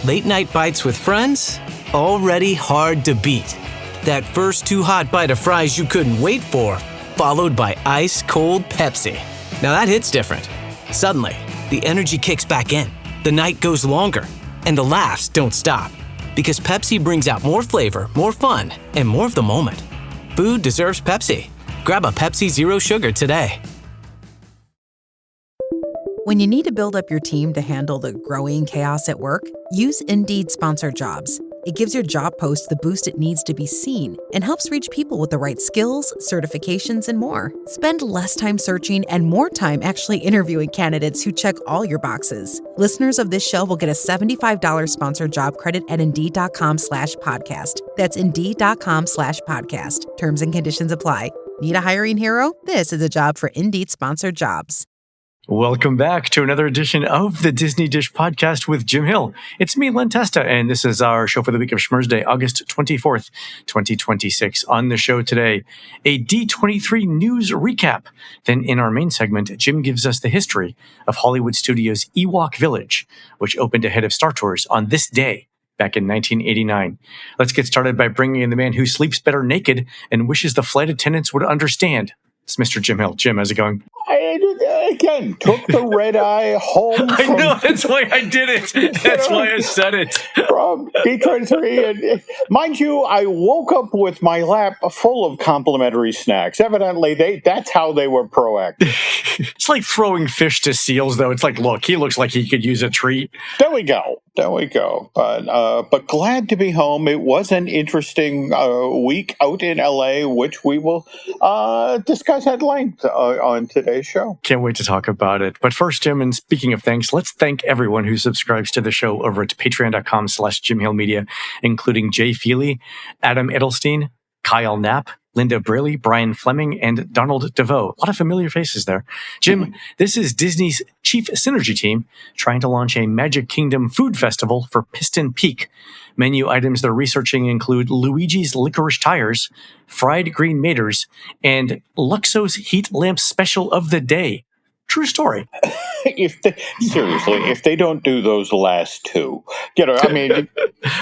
Late night bites with friends? Already hard to beat. That first too hot bite of fries you couldn't wait for, followed by ice cold Pepsi. Now that hits different. Suddenly, the energy kicks back in, the night goes longer, and the laughs don't stop. Because Pepsi brings out more flavor, more fun, and more of the moment. Food deserves Pepsi. Grab a Pepsi Zero Sugar today. When you need to build up your team to handle the growing chaos at work, use Indeed Sponsored Jobs. It gives your job post the boost it needs to be seen and helps reach people with the right skills, certifications, and more. Spend less time searching and more time actually interviewing candidates who check all your boxes. Listeners of this show will get a $75 sponsored job credit at Indeed.com/podcast. That's Indeed.com/podcast. Terms and conditions apply. Need a hiring hero? This is a job for Indeed Sponsored Jobs. Welcome back to another edition of the Disney Dish Podcast with Jim Hill. It's me, Len Testa, and this is our show for the week of Schmurz Day, August 24th, 2026. On the show today, a D23 news recap. Then in our main segment, Jim gives us the history of Hollywood Studios' Ewok Village, which opened ahead of Star Tours on this day back in 1989. Let's get started by bringing in the man who sleeps better naked and wishes the flight attendants would understand. It's Mr. Jim Hill. Jim, how's it going? I, again, took the red eye home. I know, that's why I did it. That's why I said it. From D23. And mind you, I woke up with my lap full of complimentary snacks. Evidently, that's how they were proactive. It's like throwing fish to seals, though. It's like, look, he looks like he could use a treat. There we go. But glad to be home. It was an interesting week out in LA, which we will discuss at length on today's show. Can't wait to talk about it. But first, Jim, and speaking of thanks, let's thank everyone who subscribes to the show over at patreon.com/JimHillMedia, including Jay Feely, Adam Edelstein, Kyle Knapp, Linda Braley, Brian Fleming, and Donald DeVoe. A lot of familiar faces there. Jim, This is Disney's chief synergy team trying to launch a Magic Kingdom food festival for Piston Peak. Menu items they're researching include Luigi's Licorice Tires, Fried Green Maters, and Luxo's Heat Lamp Special of the Day. True story. If they don't do those last two,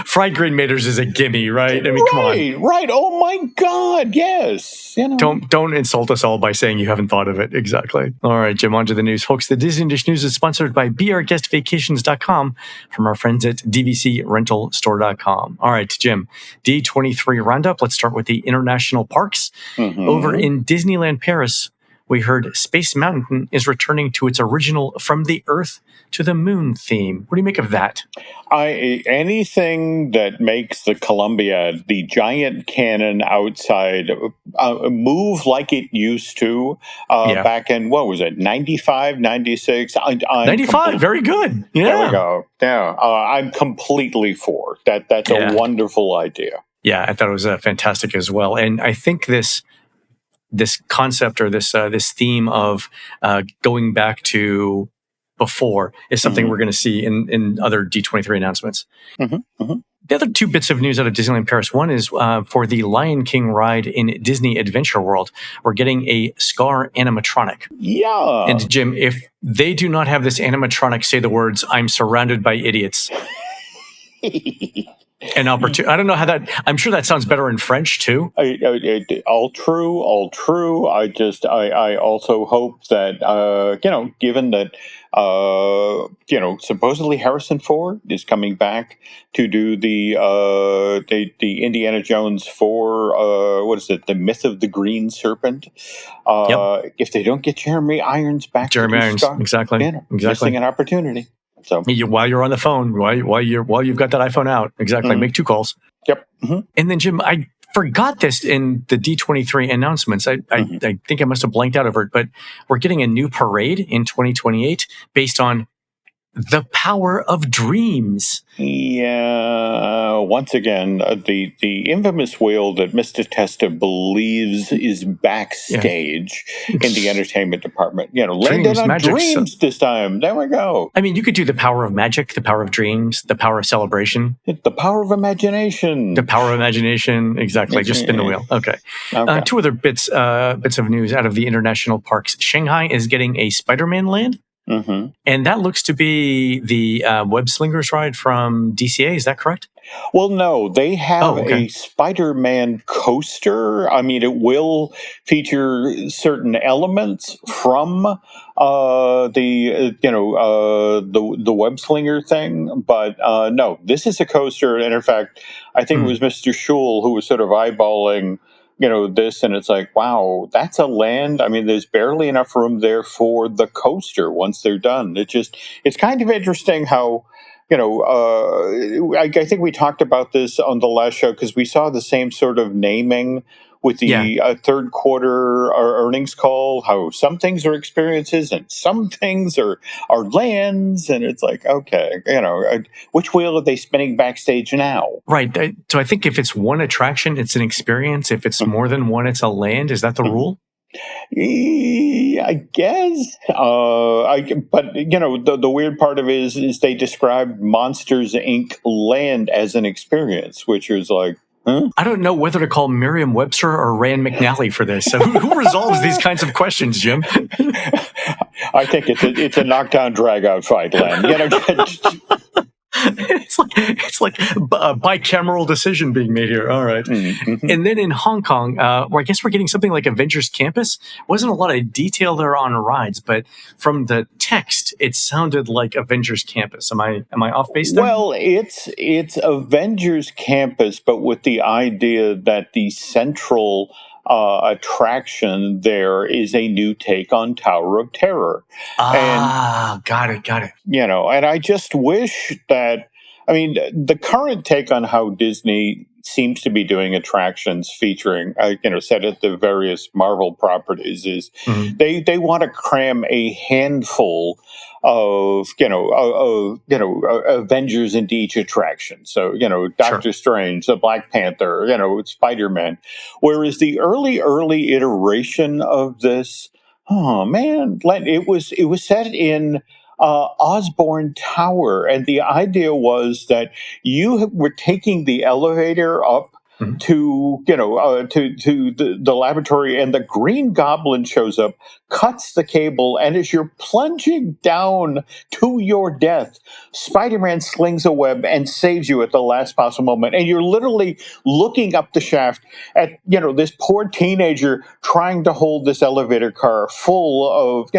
Fried Green Maters is a gimme, right? I mean, come on. Right. Oh my God, yes. Don't insult us all by saying you haven't thought of it. Exactly. All right, Jim, on to the news. Folks, the Disney Dish News is sponsored by BeOurGuestVacations.com from our friends at DVCRentalStore.com. All right, Jim, D23 roundup. Let's start with the international parks. Over in Disneyland Paris, we heard Space Mountain is returning to its original From the Earth to the Moon theme. What do you make of that? Anything that makes the Columbia, the giant cannon outside, move like it used to back in, what was it, 95, 96? 95, very good. Yeah. There we go. Yeah, I'm completely for that. That's a wonderful idea. Yeah, I thought it was fantastic as well. And I think this concept or this theme of going back to before is something we're going to see in other D23 announcements. The other two bits of news out of Disneyland Paris. One is for the Lion King ride in Disney Adventure World. We're getting a Scar animatronic. Yeah. And Jim, if they do not have this animatronic say the words, "I'm surrounded by idiots," an opportunity. I don't know how that. I'm sure that sounds better in French too. All true. I also hope that given that supposedly Harrison Ford is coming back to do the Indiana Jones 4. What is it? The Myth of the Green Serpent. If they don't get Jeremy Irons back, exactly, missing an opportunity. So while you're on the phone, while you've got that iPhone out, exactly, make 2 calls. Yep. And then Jim, I forgot this in the D23 announcements. I think I must have blanked out over it, but we're getting a new parade in 2028 based on the power of dreams. Yeah. Once again, the infamous whale that Mr. Testa believes is backstage in the entertainment department. Landed on dreams this time. There we go. I mean, you could do the power of magic, the power of dreams, the power of celebration. The power of imagination. The power of imagination. Exactly. Just spin the wheel. Okay. 2 other bits of news out of the international parks. Shanghai is getting a Spider-Man land. Mm-hmm. And that looks to be the Web Slingers ride from DCA. Is that correct? Well, no, they have a Spider-Man coaster. I mean, it will feature certain elements from the web slinger thing, but no, this is a coaster. And in fact, I think it was Mr. Schul who was sort of eyeballing this, and it's like, wow, that's a land. I mean, there's barely enough room there for the coaster once they're done. It's kind of interesting how. I think we talked about this on the last show because we saw the same sort of naming with the third quarter earnings call, how some things are experiences and some things are lands. And it's like, okay, which wheel are they spinning backstage now? Right. So I think if it's one attraction, it's an experience. If it's more than one, it's a land. Is that the rule? I guess. But the weird part of it is they described Monsters Inc. Land as an experience, which is like, huh? I don't know whether to call Merriam-Webster or Rand McNally for this. So who resolves these kinds of questions, Jim? I think it's a knockdown, drag-out fight, Len. It's like a bicameral decision being made here. All right. Mm-hmm. And then in Hong Kong, where I guess we're getting something like Avengers Campus. Wasn't a lot of detail there on rides, but from the text, it sounded like Avengers Campus. Am I off base there? Well, it's Avengers Campus, but with the idea that the central attraction there is a new take on Tower of Terror. Got it. And I just wish that, I mean, the current take on how Disney seems to be doing attractions featuring, set at the various Marvel properties is they want to cram a handful of Avengers into each attraction. So Doctor Strange, the Black Panther, Spider-Man. Whereas the early iteration of this, oh man, it was set in Osborne Tower, and the idea was that you were taking the elevator up to the laboratory, and the Green Goblin shows up, cuts the cable, and as you're plunging down to your death, Spider-Man slings a web and saves you at the last possible moment. And you're literally looking up the shaft at this poor teenager trying to hold this elevator car full of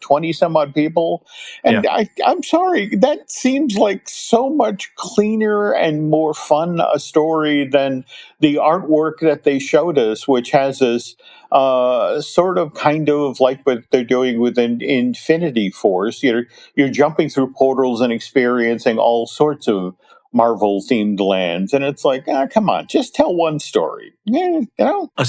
20 some odd people. And I'm sorry, that seems like so much cleaner and more fun a story than the artwork that they showed us, which has this sort of kind of like what they're doing with Infinity Force. You're jumping through portals and experiencing all sorts of Marvel-themed lands, and it's like, come on, just tell one story. So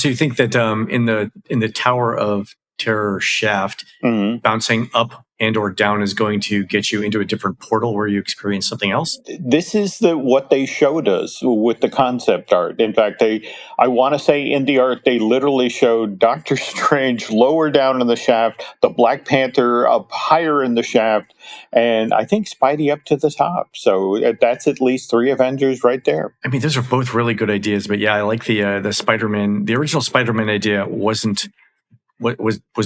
you think that in the Tower of Terror shaft, bouncing up and or down is going to get you into a different portal where you experience something else? This is what they showed us with the concept art. In fact, I want to say in the art, they literally showed Doctor Strange lower down in the shaft, the Black Panther up higher in the shaft, and I think Spidey up to the top. So that's at least 3 Avengers right there. I mean, those are both really good ideas, but yeah, I like the Spider-Man. The original Spider-Man idea was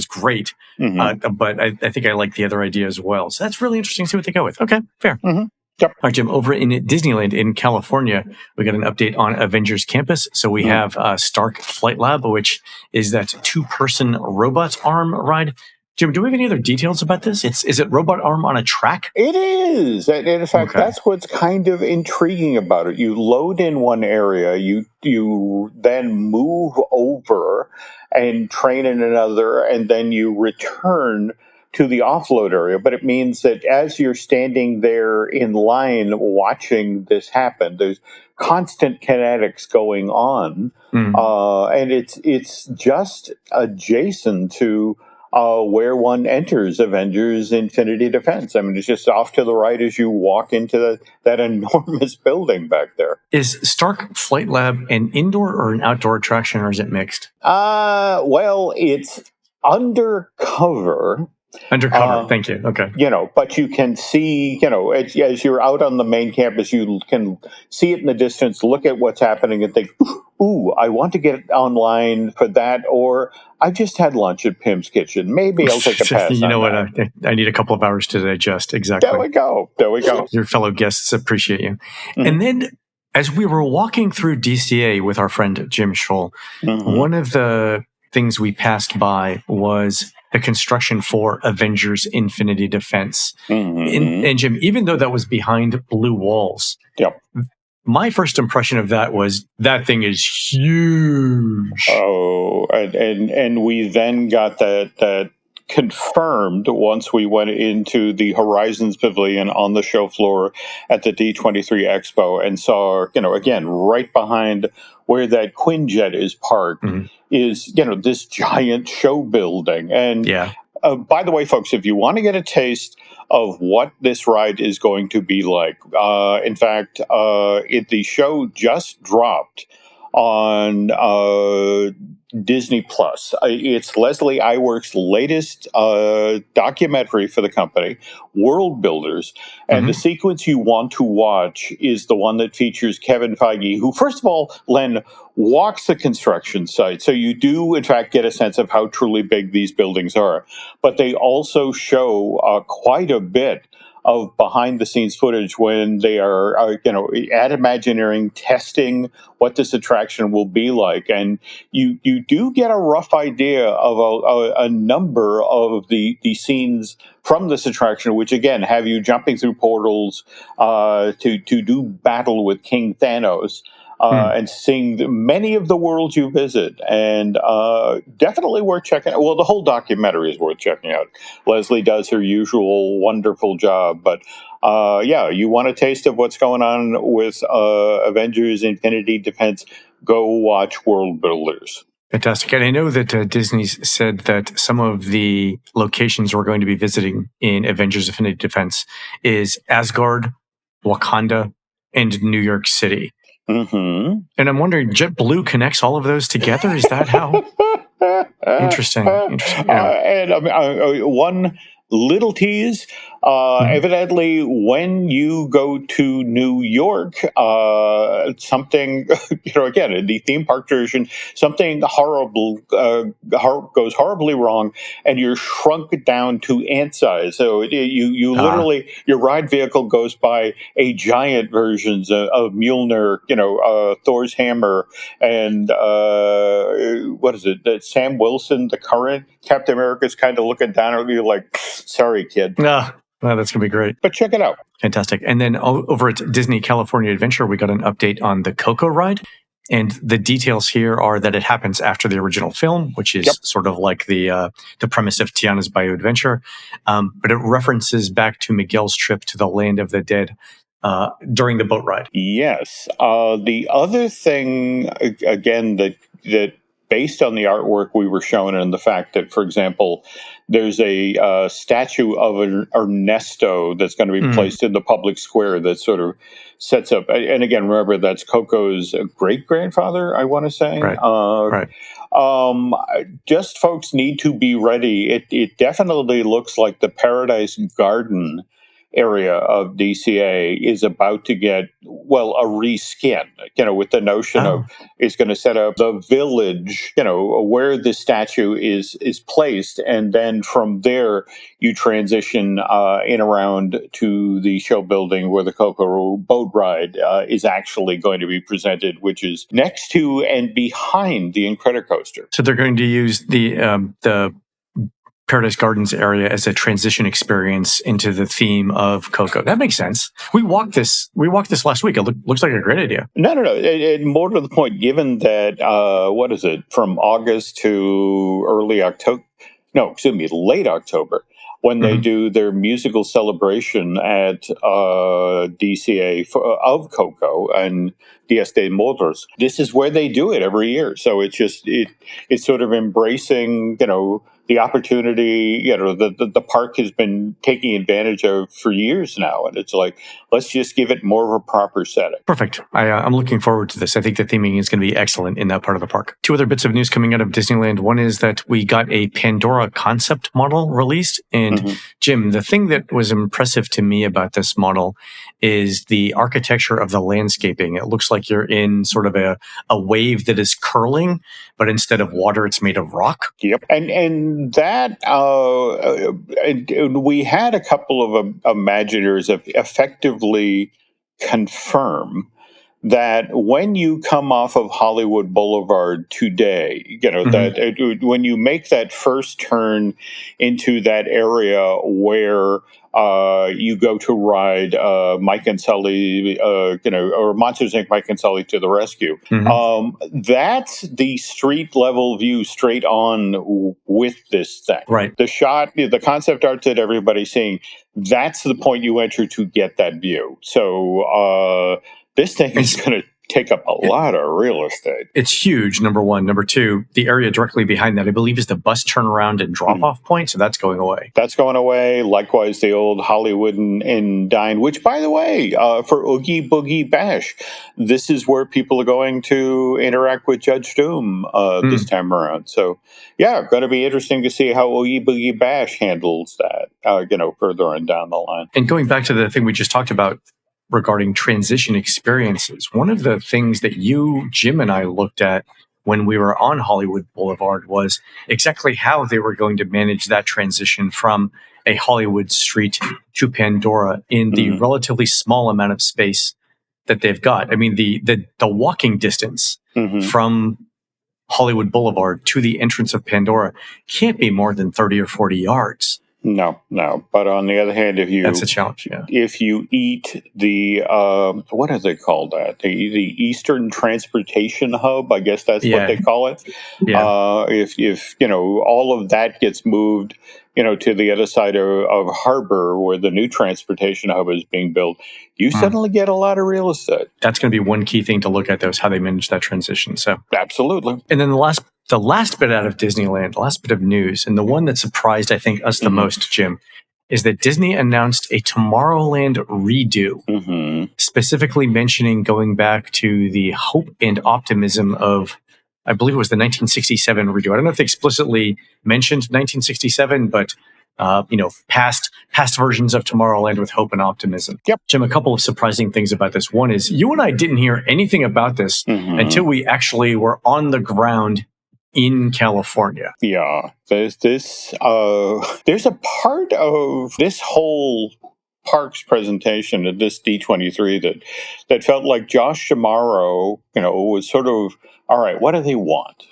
great, but I think I like the other idea as well. So that's really interesting to see what they go with. Okay, fair. Yep. All right, Jim, over in Disneyland in California, we got an update on Avengers Campus. So we have Stark Flight Lab, which is that 2-person robot arm ride. Jim, do we have any other details about this? Is it robot arm on a track? It is. And in fact, that's what's kind of intriguing about it. You load in one area, you then move over and train in another, and then you return to the offload area. But it means that as you're standing there in line watching this happen, there's constant kinetics going on. And it's just adjacent to where one enters Avengers Infinity Defense. I mean, it's just off to the right as you walk into that enormous building back there. Is Stark Flight Lab an indoor or an outdoor attraction, or is it mixed? Well, it's undercover. Undercover. Thank you. Okay. But you can see, as you're out on the main campus, you can see it in the distance, look at what's happening and think, ooh, I want to get online for that, or I just had lunch at Pim's Kitchen. Maybe I'll take a pass You know on what? that. I need a couple of hours to digest. Exactly. There we go. Your fellow guests appreciate you. And then as we were walking through DCA with our friend Jim Scholl, one of the things we passed by was the construction for Avengers Infinity Defense. And Jim, even though that was behind blue walls, my first impression of that was that thing is huge. Oh, and we then got that confirmed once we went into the Horizons Pavilion on the show floor at the D23 Expo and saw, again, right behind where that Quinjet is parked is, this giant show building. And by the way, folks, if you want to get a taste of what this ride is going to be like, in fact, the show just dropped on Disney Plus. It's Leslie Iwerk's latest documentary for the company, World Builders. And the sequence you want to watch is the one that features Kevin Feige, who, first of all, Len, walks the construction site. So you do, in fact, get a sense of how truly big these buildings are. But they also show quite a bit of behind-the-scenes footage when they are, at Imagineering testing what this attraction will be like. And you do get a rough idea of a number of the scenes from this attraction, which, again, have you jumping through portals to do battle with King Thanos. And seeing many of the worlds you visit, and definitely worth checking out. Well, the whole documentary is worth checking out. Leslie does her usual wonderful job, but you want a taste of what's going on with Avengers Infinity Defense, go watch World Builders. Fantastic. And I know that Disney's said that some of the locations we're going to be visiting in Avengers Infinity Defense is Asgard, Wakanda, and New York City. And I'm wondering, JetBlue connects all of those together? Is that how? Interesting. Yeah. And one little tease, evidently, when you go to New York, something, again, in the theme park version, something horrible goes horribly wrong, and you're shrunk down to ant size. So you literally, your ride vehicle goes by a giant versions of Mjolnir, Thor's hammer, and what is it? That Sam Wilson, the current Captain America, is kind of looking down at you like, sorry, kid. Well, that's going to be great. But check it out. Fantastic. And then over at Disney California Adventure, we got an update on the Coco ride. And the details here are that it happens after the original film, which is sort of like the premise of Tiana's Bayou Adventure. But it references back to Miguel's trip to the Land of the Dead during the boat ride. Yes. The other thing, again, that based on the artwork we were shown and the fact that, for example, there's a statue of Ernesto that's going to be placed in the public square that sort of sets up. And again, remember, that's Coco's great-grandfather, I want to say. Right. Just folks need to be ready. It definitely looks like the Paradise Garden area of DCA is about to get, a reskin, with the notion of it's going to set up the village, where the statue is placed. And then from there, you transition in around to the show building where the Coco boat ride is actually going to be presented, which is next to and behind the Incredicoaster. So they're going to use the Paradise Gardens area as a transition experience into the theme of Coco. That makes sense. We walked this last week. It looks like a great idea. No. And more to the point, given that, from August to early October, late October, when they do their musical celebration at DCA of Coco and Dias de Muertos. This is where they do it every year. So it's just, it's sort of embracing, the opportunity, the park has been taking advantage of for years now. And it's like, let's just give it more of a proper setting. Perfect. I'm looking forward to this. I think the theming is going to be excellent in that part of the park. Two other bits of news coming out of Disneyland. One is that we got a Pandora concept model released. And Jim, the thing that was impressive to me about this model is the architecture of the landscaping. It looks like you're in sort of a wave that is curling, but instead of water, it's made of rock. Yep. And that, we had a couple of Imagineers effectively confirm that when you come off of Hollywood Boulevard today, that when you make that first turn into that area where you go to ride Mike and Sully, or Monsters Inc. Mike and Sully to the Rescue. That's the street level view straight on with this thing. Right. The shot, the concept art that everybody's seeing, that's the point you enter to get that view. So this thing is going to take up a lot of real estate. It's huge, number one. Number two, the area directly behind that, I believe, is the bus turnaround and drop-off point, so that's going away. That's going away. Likewise, the old Hollywood and Dine, which, by the way, for Oogie Boogie Bash, this is where people are going to interact with Judge Doom this time around. So, yeah, going to be interesting to see how Oogie Boogie Bash handles that, further on down the line. And going back to the thing we just talked about, regarding transition experiences. One of the things that you, Jim, and I looked at when we were on Hollywood Boulevard was exactly how they were going to manage that transition from a Hollywood street to Pandora in the relatively small amount of space that they've got. I mean, the walking distance from Hollywood Boulevard to the entrance of Pandora can't be more than 30 or 40 yards. No. But on the other hand, that's a challenge. Yeah. If you eat the what do they call that? The Eastern Transportation Hub, I guess that's what they call it. Yeah. If all of that gets moved, to the other side of Harbor where the new transportation hub is being built, you suddenly get a lot of real estate. That's going to be one key thing to look at, though, is how they manage that transition. So absolutely. And then the last bit out of Disneyland, the last bit of news, and the one that surprised, I think, us the most, Jim, is that Disney announced a Tomorrowland redo, specifically mentioning going back to the hope and optimism of, I believe it was the 1967 redo. I don't know if they explicitly mentioned 1967, but past versions of Tomorrowland with hope and optimism. Yep. Jim, a couple of surprising things about this. One is you and I didn't hear anything about this until we actually were on the ground in California. Yeah, there's a part of this whole park's presentation at this D23 that felt like Josh D'Amaro, was sort of, all right, what do they want?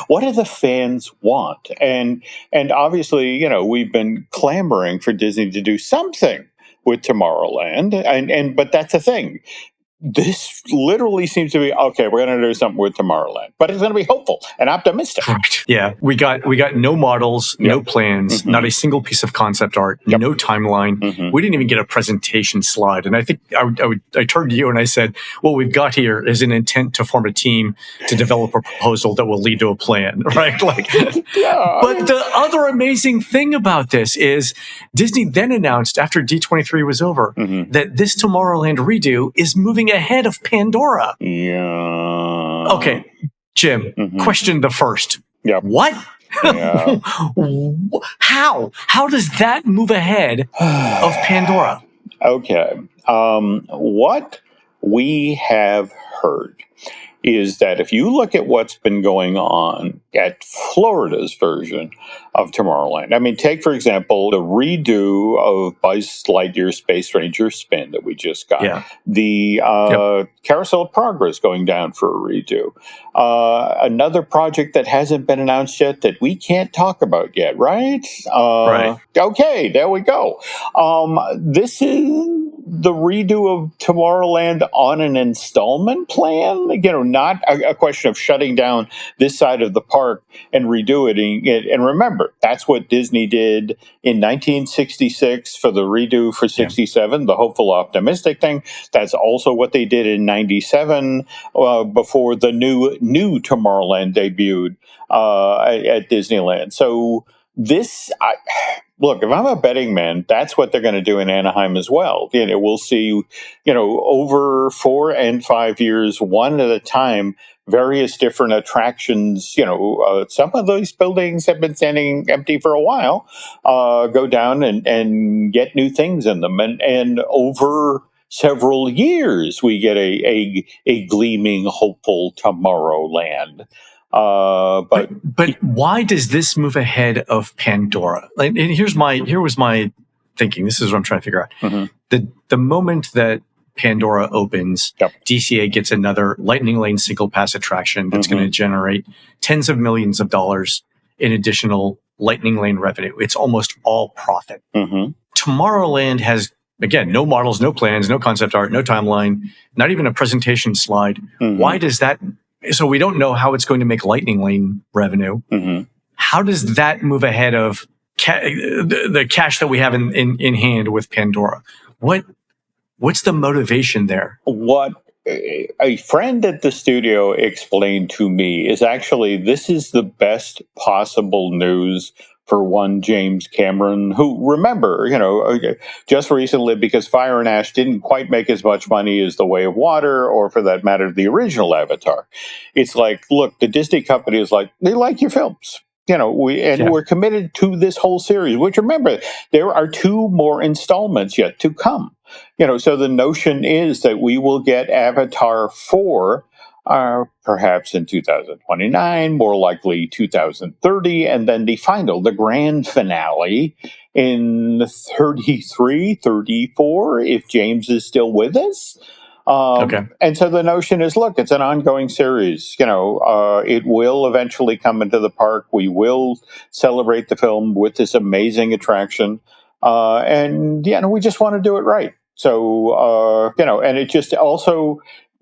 What do the fans want? And obviously, we've been clamoring for Disney to do something with Tomorrowland, but that's the thing. This literally seems to be, okay, we're going to do something with Tomorrowland, but it's going to be hopeful and optimistic. Right. Yeah, we got no models, no plans, not a single piece of concept art, no timeline. We didn't even get a presentation slide. And I think I turned to you and I said, what we've got here is an intent to form a team to develop a proposal that will lead to a plan, right? But the other amazing thing about this is Disney then announced after D23 was over that this Tomorrowland redo is moving ahead of Pandora. Yeah. Okay, Jim, question the first. Yep. What? Yeah. How does that move ahead of Pandora? Okay. What we have heard is that if you look at what's been going on at Florida's version of Tomorrowland, I mean, take, for example, the redo of Buzz Lightyear Space Ranger Spin that we just got. Yeah. The Carousel of Progress going down for a redo. Another project that hasn't been announced yet that we can't talk about yet, right? Right. Okay, there we go. This is the redo of Tomorrowland on an installment plan? Not a question of shutting down this side of the park and redoing it. And remember, that's what Disney did in 1966 for the redo for 67, the hopeful, optimistic thing. That's also what they did in 97 before the new Tomorrowland debuted at Disneyland. So look, if I'm a betting man, that's what they're going to do in Anaheim as well. We'll see, over 4 and 5 years, one at a time, various different attractions. Some of those buildings have been standing empty for a while. Go down and get new things in them, and over several years, we get a gleaming, hopeful Tomorrowland. But why does this move ahead of Pandora? And here was my thinking. This is what I'm trying to figure out. Mm-hmm. The moment that Pandora opens, DCA gets another Lightning Lane single pass attraction that's going to generate tens of millions of dollars in additional Lightning Lane revenue. It's almost all profit. Mm-hmm. Tomorrowland has, again, no models, no plans, no concept art, no timeline, not even a presentation slide. Mm-hmm. Why does that? So we don't know how it's going to make Lightning Lane revenue. Mm-hmm. How does that move ahead of the cash that we have in hand with Pandora? What's the motivation there? What a friend at the studio explained to me is actually this is the best possible news for one James Cameron, who, remember, just recently, because Fire and Ash didn't quite make as much money as The Way of Water, or for that matter, the original Avatar. It's like, look, the Disney company is like, they like your films. We're committed to this whole series, which, remember, there are 2 more installments yet to come. So the notion is that we will get Avatar 4 perhaps in 2029, more likely 2030, and then the grand finale in 33, 34, if James is still with us. And so the notion is, look, it's an ongoing series. It will eventually come into the park. We will celebrate the film with this amazing attraction. And we just want to do it right. So, and it just also,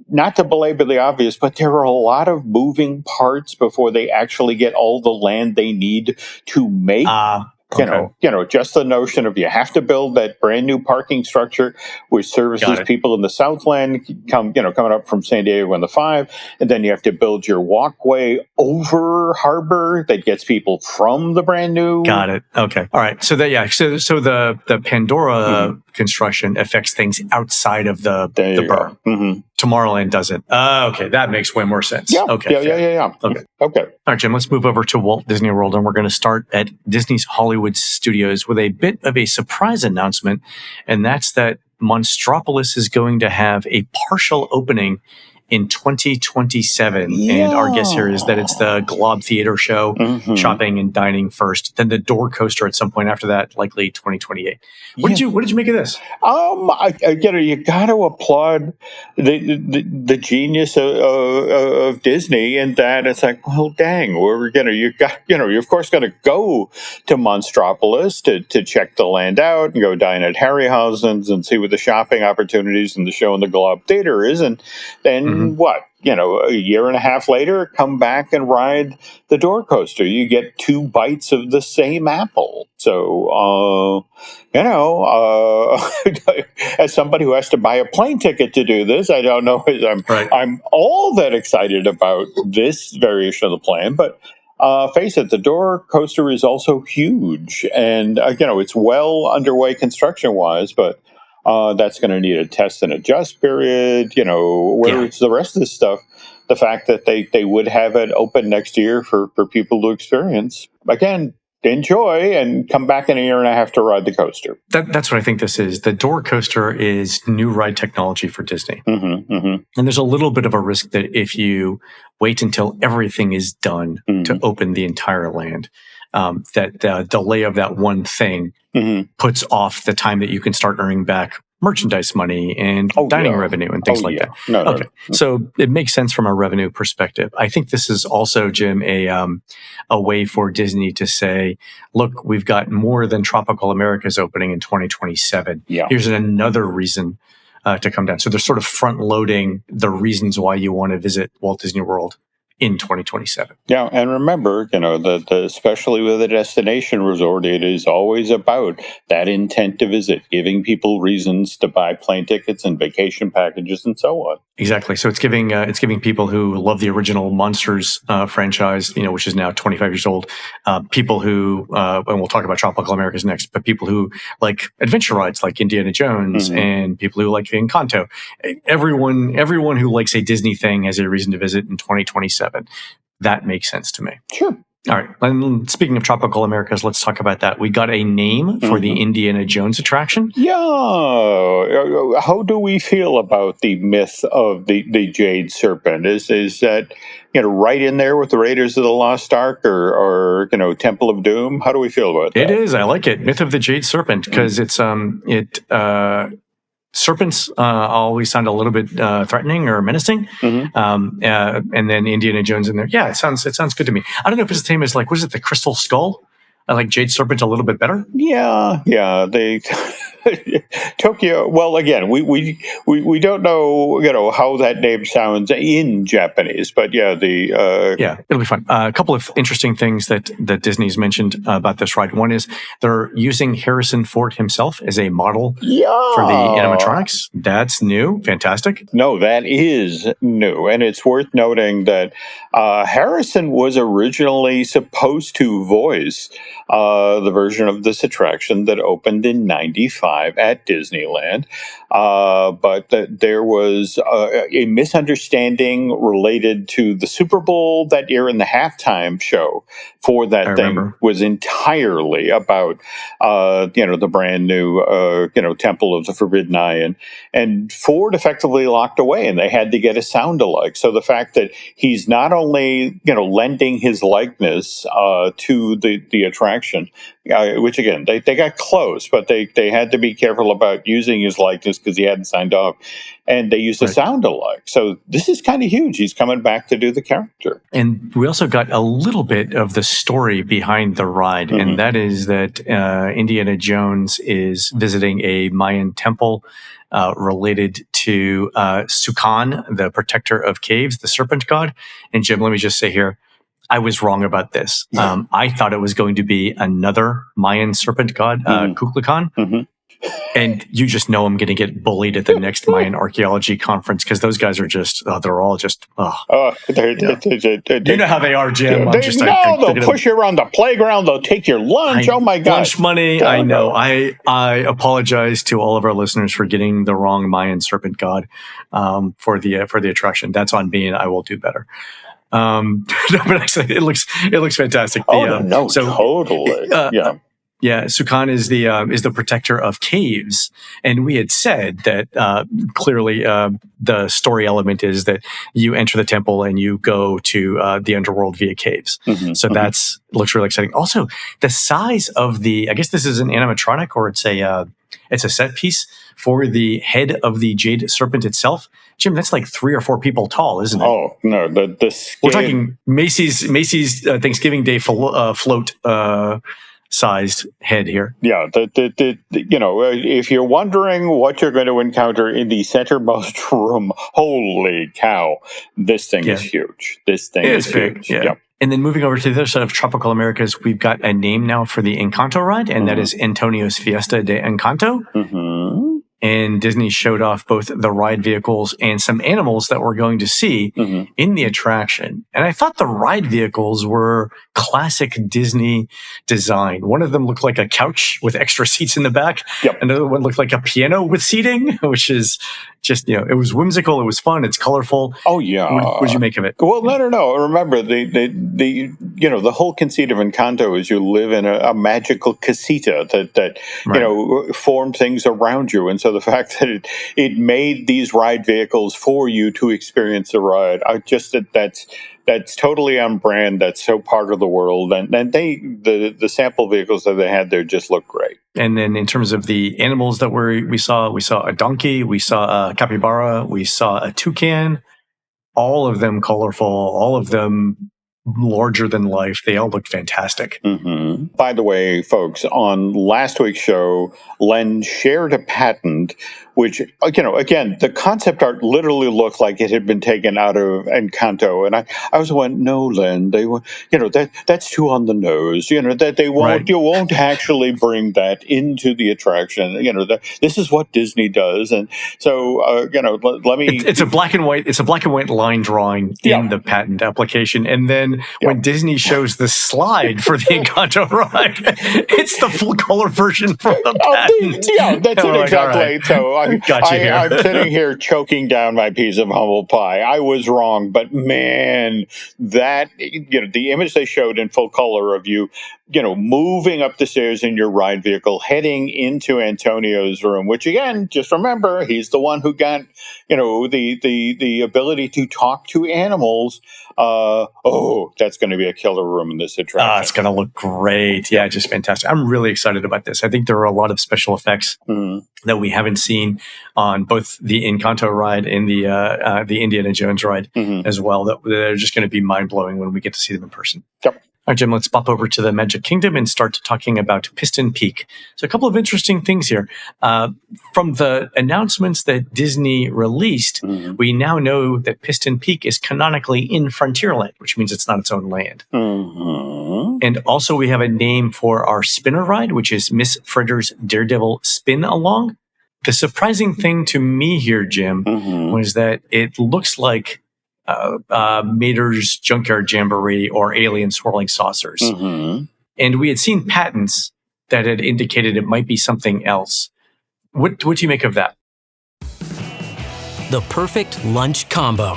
not to belabor the obvious, but there are a lot of moving parts before they actually get all the land they need to make. Just the notion of you have to build that brand new parking structure which services people in the Southland, coming up from San Diego in the 5, and then you have to build your walkway over harbor that gets people from the brand new. Got it. Okay. All right. So so the Pandora construction affects things outside of the berm. Mm-hmm. Tomorrowland doesn't. Okay, that makes way more sense. Yeah. Okay. Yeah. Okay. All right, Jim, let's move over to Walt Disney World, and we're going to start at Disney's Hollywood Studios with a bit of a surprise announcement, and that's that Monstropolis is going to have a partial opening in 2027. And our guess here is that it's the Glob Theater show, shopping and dining first, then the door coaster at some point after that, likely 2028. What did you make of this? You got to applaud the genius of Disney in that it's like, well, dang, you're of course going to go to Monstropolis to check the land out and go dine at Harryhausen's and see what the shopping opportunities and the show in the Glob Theater is, and then a year and a half later, come back and ride the door coaster. You get 2 bites of the same apple. So, as somebody who has to buy a plane ticket to do this, I don't know if I'm all that excited about this variation of the plan, but face it, the door coaster is also huge, and it's well underway construction-wise, but that's going to need a test and adjust period, whereas the rest of this stuff, the fact that they would have it open next year for people to experience, again, enjoy and come back in a year and a half to ride the coaster. That's what I think this is. The door coaster is new ride technology for Disney. And there's a little bit of a risk that if you wait until everything is done to open the entire land, that the delay of that one thing puts off the time that you can start earning back merchandise money and dining revenue and things like that. No. So it makes sense from a revenue perspective. I think this is also, Jim, a way for Disney to say, look, we've got more than Tropical America's opening in 2027. Yeah. Here's another reason to come down. So they're sort of front loading the reasons why you want to visit Walt Disney World in 2027. Yeah, and remember, especially with a destination resort, it is always about that intent to visit, giving people reasons to buy plane tickets and vacation packages and so on. Exactly. So it's giving people who love the original Monsters franchise, which is now 25 years old, people who, and we'll talk about Tropical Americas next, but people who like adventure rides like Indiana Jones and people who like the Encanto. Everyone who likes a Disney thing has a reason to visit in 2027. That makes sense to me. Sure. All right. And speaking of Tropical Americas, let's talk about that. We got a name for the Indiana Jones attraction. Yeah. How do we feel about the myth of the Jade Serpent? Is that right in there with the Raiders of the Lost Ark or Temple of Doom? How do we feel about that? It is. I like it. Myth of the Jade Serpent, because it's serpents always sound a little bit threatening or menacing, and then Indiana Jones in there. Yeah, it sounds good to me. I don't know if his name is what is it, the Crystal Skull? I like Jade Serpent a little bit better. Yeah. They Tokyo. Well, again, we don't know how that name sounds in Japanese, but yeah, it'll be fun. A couple of interesting things that Disney's mentioned about this ride. One is they're using Harrison Ford himself as a model for the animatronics. That's new, fantastic. No, that is new, and it's worth noting that Harrison was originally supposed to voice the version of this attraction that opened in '95 at Disneyland, but there was a misunderstanding related to the Super Bowl that year, and the halftime show for that was entirely about the brand new Temple of the Forbidden Eye, and Ford effectively locked away, and they had to get a sound alike. So the fact that he's not only lending his likeness to the attraction, which again they got close, but they had to be careful about using his likeness because he hadn't signed off, and they used a sound alike. So this is kind of huge. He's coming back to do the character. And we also got a little bit of the story behind the ride, and that is that Indiana Jones is visiting a Mayan temple related to Sukan, the protector of caves, the serpent god. And Jim, let me just say here, I was wrong about this. I thought it was going to be another Mayan serpent god, Kukulkan. And you just know I'm going to get bullied at the next Mayan archaeology conference because those guys are they're all just, you know how they are, Jim. They'll push you around the playground. They'll take your lunch. Oh my God. Lunch money. I know. I apologize to all of our listeners for getting the wrong Mayan serpent god for the attraction. That's on me, and I will do better. But actually, it looks fantastic. Totally. Yeah, Sukan is the protector of caves, and we had said that clearly the story element is that you enter the temple and you go to the underworld via caves. So that's looks really exciting. Also, the size of I guess this is an animatronic or it's a set piece for the head of the Jade Serpent itself. Jim, that's like 3 or 4 people tall, isn't it? Oh no, the scale. We're talking Macy's Thanksgiving Day float. Sized head here. Yeah, if you're wondering what you're going to encounter in the centermost room, holy cow, this thing is huge. This thing is huge. Yeah. And then moving over to the other side of Tropical Americas, we've got a name now for the Encanto ride, and that is Antonio's Fiesta de Encanto. And Disney showed off both the ride vehicles and some animals that we're going to see in the attraction. And I thought the ride vehicles were classic Disney design. One of them looked like a couch with extra seats in the back. Another one looked like a piano with seating, which is just, it was whimsical. It was fun. It's colorful. Oh, yeah. What did you make of it? Well, no. Remember, the whole conceit of Encanto is you live in a magical casita that form things around you. And so the fact that it made these ride vehicles for you to experience the ride, that's that's totally on brand. That's so part of the world. And the sample vehicles that they had there just look great. And then in terms of the animals that we saw a donkey, we saw a capybara, we saw a toucan, all of them colorful, all of them larger than life. They all looked fantastic. Mm-hmm. By the way, folks, on last week's show, Len shared a patent, which, again, the concept art literally looked like it had been taken out of Encanto. And I was went, no, Len, they that's too on the nose. That they won't, right. You won't actually bring that into the attraction. This is what Disney does. And so, let me. It's a black and white line drawing in the patent application, and then when Disney shows the slide for the Encanto ride, it's the full color version from the patent. That's it exactly. Right. So I'm sitting here choking down my piece of humble pie. I was wrong, but man, that the image they showed in full color of you, moving up the stairs in your ride vehicle, heading into Antonio's room, which again, just remember, he's the one who got the ability to talk to animals. That's going to be a killer room in this attraction. It's going to look great. Yeah, just fantastic. I'm really excited about this. I think there are a lot of special effects that we haven't seen on both the Encanto ride and the Indiana Jones ride as well. That are just going to be mind blowing when we get to see them in person. Yep. All right, Jim, let's pop over to the Magic Kingdom and start talking about Piston Peak. So a couple of interesting things here. From the announcements that Disney released, we now know that Piston Peak is canonically in Frontierland, which means it's not its own land. And also we have a name for our spinner ride, which is Miss Fritter's Daredevil Spin Along. The surprising thing to me here, Jim, was that it looks like Mater's Junkyard Jamboree or Alien Swirling Saucers. And we had seen patents that had indicated it might be something else. What do you make of that? The perfect lunch combo.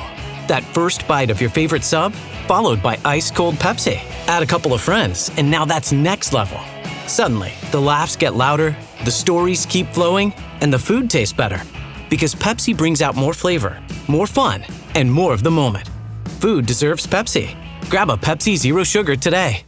That first bite of your favorite sub, followed by ice-cold Pepsi. Add a couple of friends, and now that's next level. Suddenly, the laughs get louder, the stories keep flowing, and the food tastes better. Because Pepsi brings out more flavor, more fun, and more of the moment. Food deserves Pepsi. Grab a Pepsi Zero Sugar today.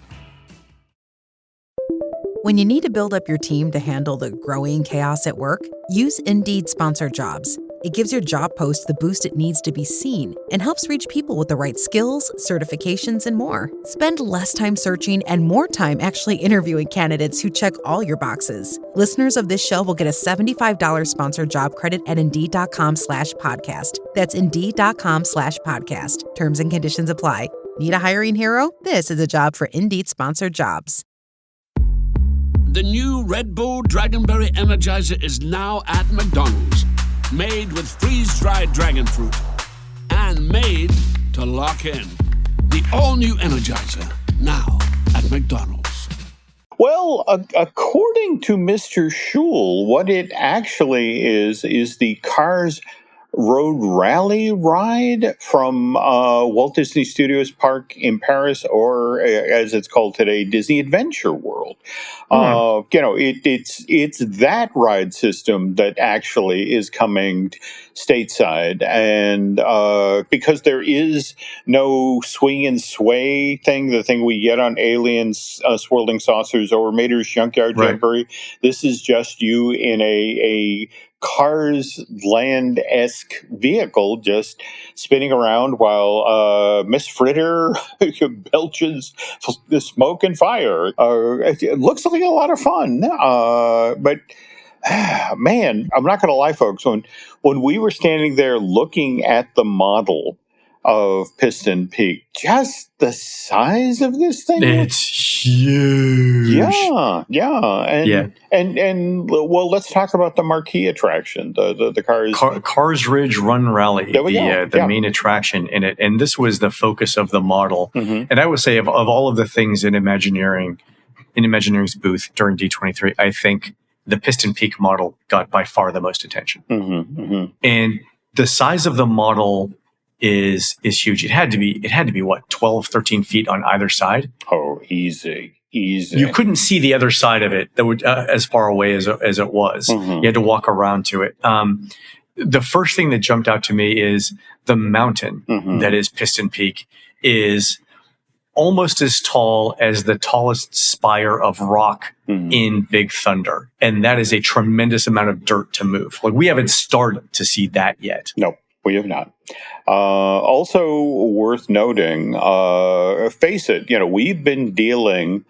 When you need to build up your team to handle the growing chaos at work, use Indeed Sponsored Jobs. It gives your job post the boost it needs to be seen and helps reach people with the right skills, certifications, and more. Spend less time searching and more time actually interviewing candidates who check all your boxes. Listeners of this show will get a $75 sponsored job credit at Indeed.com/podcast. That's Indeed.com/podcast. Terms and conditions apply. Need a hiring hero? This is a job for Indeed Sponsored Jobs. The new Red Bull Dragonberry Energizer is now at McDonald's. Made with freeze-dried dragon fruit. And made to lock in. The all-new Energizer, now at McDonald's. Well, according to Mr. Schul, what it actually is the Cars Road Rally ride from Walt Disney Studios Park in Paris, or as it's called today, Disney Adventure World. It's that ride system that actually is coming stateside, and because there is no swing and sway thing, the thing we get on Aliens, Swirling Saucers, or Mater's Junkyard Jamboree, this is just you in a Cars Land-esque vehicle just spinning around while Miss Fritter belches the smoke and fire. It looks like a lot of fun, but man, I'm not going to lie, folks. When we were standing there looking at the model of Piston Peak, just the size of this thing. It's huge. And well, let's talk about the marquee attraction, the Cars Ridge Run Rally, the main attraction in it. And this was the focus of the model. And I would say of all of the things in Imagineering's booth during D23, I think the Piston Peak model got by far the most attention. And the size of the model is huge. It had to be what, 12, 13 feet on either side? Oh, easy. You couldn't see the other side of it that would as far away as it was. You had to walk around to it. The first thing that jumped out to me is the mountain that is Piston Peak. is almost as tall as the tallest spire of rock in Big Thunder. And that is a tremendous amount of dirt to move. Like, we haven't started to see that yet. No, we have not. Also worth noting, face it, we've been dealing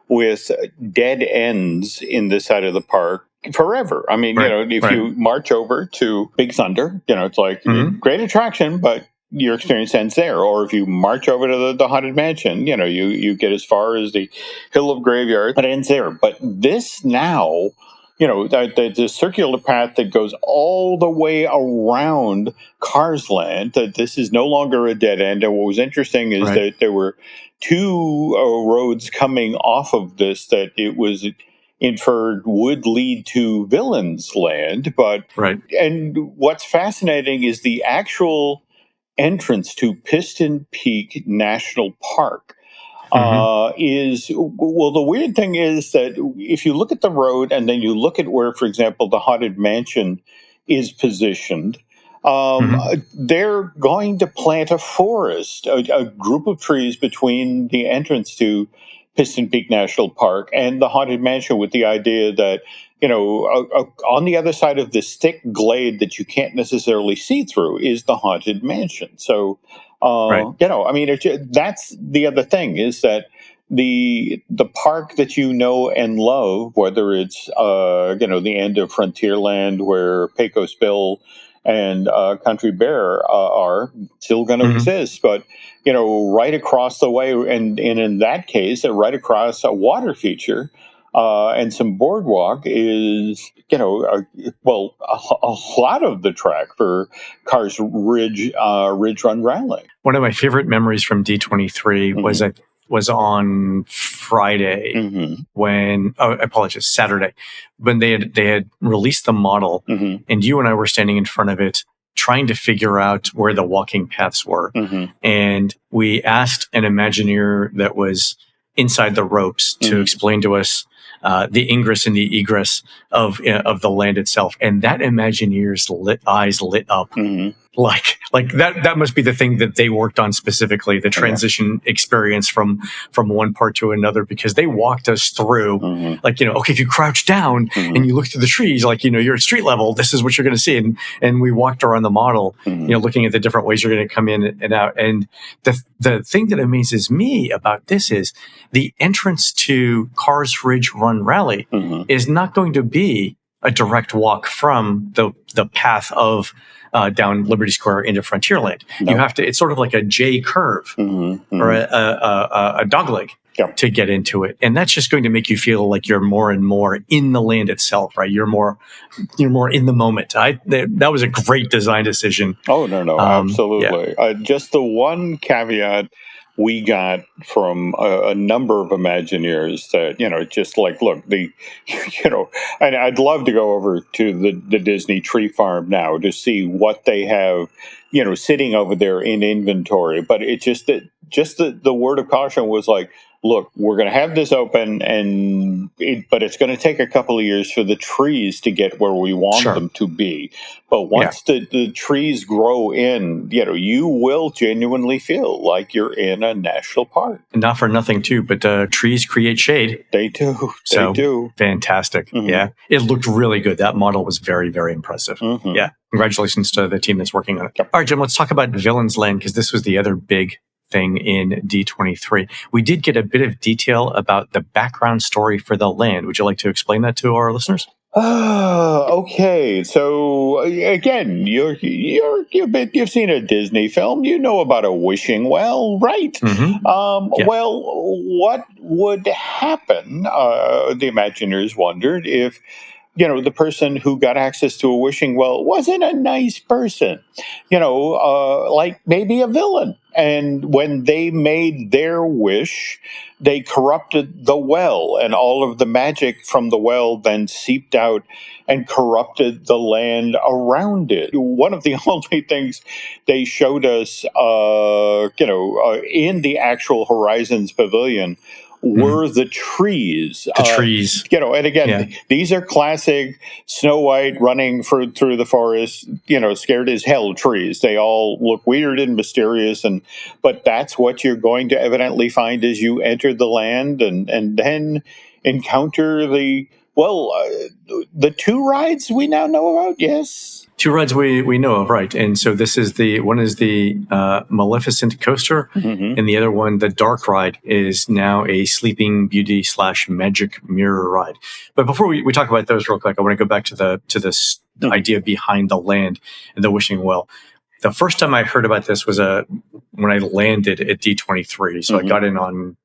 with dead ends in this side of the park forever. I mean, if you march over to Big Thunder, it's like great attraction, but your experience ends there. Or if you march over to the Haunted Mansion, you get as far as the Hill of Graveyard, but it ends there. But this now, the circular path that goes all the way around Cars Land, that this is no longer a dead end. And what was interesting is that there were two roads coming off of this that it was inferred would lead to Villains Land. And what's fascinating is the actual entrance to Piston Peak National Park. The weird thing is that if you look at the road and then you look at where, for example, the Haunted Mansion is positioned, they're going to plant a forest, a group of trees between the entrance to Piston Peak National Park and the Haunted Mansion, with the idea that, on the other side of this thick glade that you can't necessarily see through is the Haunted Mansion. So, that's the other thing, is that the park that you know and love, whether it's, the end of Frontierland where Pecos Bill and Country Bear are still going to exist, but right across the way, and in that case, right across a water feature and some boardwalk is, a lot of the track for Cars Ridge Run Rally. One of my favorite memories from D23 was on Friday Saturday, when they had released the model, and you and I were standing in front of it trying to figure out where the walking paths were. And we asked an Imagineer that was inside the ropes to explain to us the ingress and the egress of the land itself. And that Imagineer's eyes lit up. Like that must be the thing that they worked on specifically, the transition experience from one part to another, because they walked us through okay, if you crouch down and you look through the trees, you're at street level, this is what you're going to see. And we walked around the model, looking at the different ways you're going to come in and out. And the thing that amazes me about this is the entrance to Cars Ridge Run Rally is not going to be a direct walk from the path of down Liberty Square into Frontierland. No. You have to, it's sort of like a J curve or a dogleg to get into it. And that's just going to make you feel like you're more and more in the land itself, right? You're more in the moment. That was a great design decision. Oh, no, absolutely. Yeah. Just the one caveat we got from a number of Imagineers that, just like, look, and I'd love to go over to the Disney tree farm now to see what they have, sitting over there in inventory. But it's just that, the word of caution was like, look, we're going to have this open, but it's going to take a couple of years for the trees to get where we want them to be. But once the trees grow in, you will genuinely feel like you're in a national park. Not for nothing, too, but trees create shade. They do. They do. Fantastic. Yeah. It looked really good. That model was very, very impressive. Yeah. Congratulations to the team that's working on it. All right, Jim, let's talk about Villains Land, because this was the other big thing in D23. We did get a bit of detail about the background story for the land. Would you like to explain that to our listeners? Okay. So again, you've seen a Disney film. You know about a wishing well, right? Well, what would happen? The Imagineers wondered if the person who got access to a wishing well wasn't a nice person, like maybe a villain. And when they made their wish, they corrupted the well, and all of the magic from the well then seeped out and corrupted the land around it. One of the only things they showed us, in the actual Horizons Pavilion were the trees. The trees. And again, these are classic Snow White running through the forest, scared as hell trees. They all look weird and mysterious, but that's what you're going to evidently find as you enter the land and then encounter the two rides we now know about, yes? Two rides we know of, right? And so this is one is the Maleficent coaster, and the other one, the Dark ride, is now a Sleeping Beauty / Magic Mirror ride. But before we talk about those real quick, I want to go back to this idea behind the land and the wishing well. The first time I heard about this was when I landed at D23. So I got in on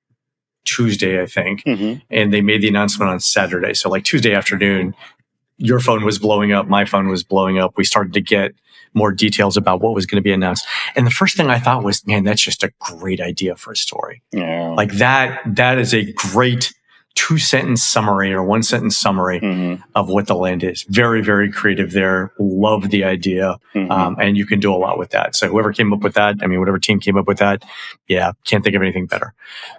Tuesday, I think, and they made the announcement on Saturday. So like Tuesday afternoon, your phone was blowing up. My phone was blowing up. We started to get more details about what was going to be announced. And the first thing I thought was, man, that's just a great idea for a story. Yeah. Like that is a great 2-sentence summary or 1-sentence summary of what the land is. Very, very creative there. Love the idea. And you can do a lot with that. So whoever came up with that, whatever team came up with that, can't think of anything better.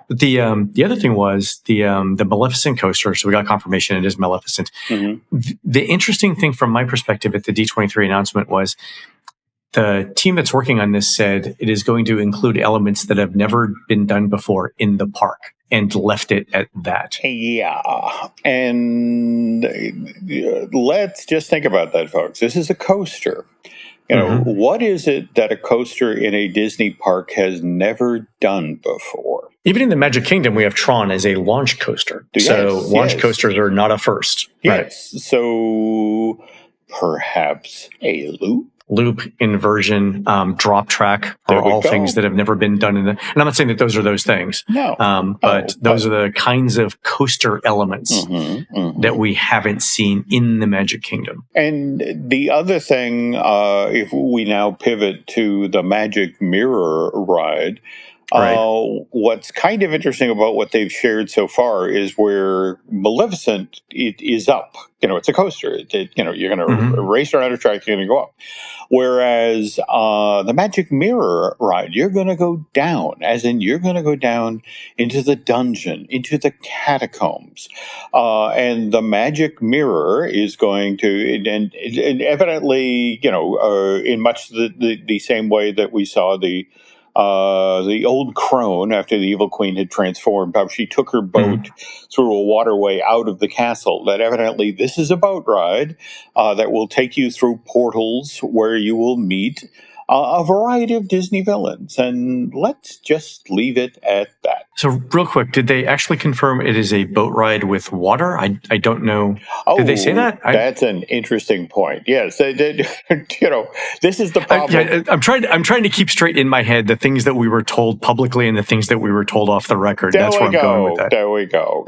But the other thing was the Maleficent coaster. So we got confirmation it is Maleficent. The interesting thing from my perspective at the D23 announcement was the team that's working on this said it is going to include elements that have never been done before in the park, and left it at that. Yeah. And let's just think about that, folks. This is a coaster. What is it that a coaster in a Disney park has never done before? Even in the Magic Kingdom, we have Tron as a launch coaster. So launch coasters are not a first. Yes. Right? So perhaps a loop, inversion, drop track are all things that have never been done and I'm not saying that those are those things. No. But those are the kinds of coaster elements that we haven't seen in the Magic Kingdom. And the other thing, if we now pivot to the Magic Mirror ride, what's kind of interesting about what they've shared so far is where Maleficent is up. It's a coaster. You're going to race around a track, you're going to go up. Whereas the Magic Mirror ride, you're going to go down, as in you're going to go down into the dungeon, into the catacombs. And the Magic Mirror is going to, and evidently, in much the same way that we saw the old crone after the evil queen had transformed, how she took her boat through a waterway out of the castle, that evidently this is a boat ride that will take you through portals where you will meet a variety of Disney villains. And let's just leave it at that. So real quick, did they actually confirm it is a boat ride with water? I don't know. Did they say that? That's an interesting point. Yes, they did. This is the problem. I'm trying to keep straight in my head the things that we were told publicly and the things that we were told off the record. That's where I'm going with that. There we go.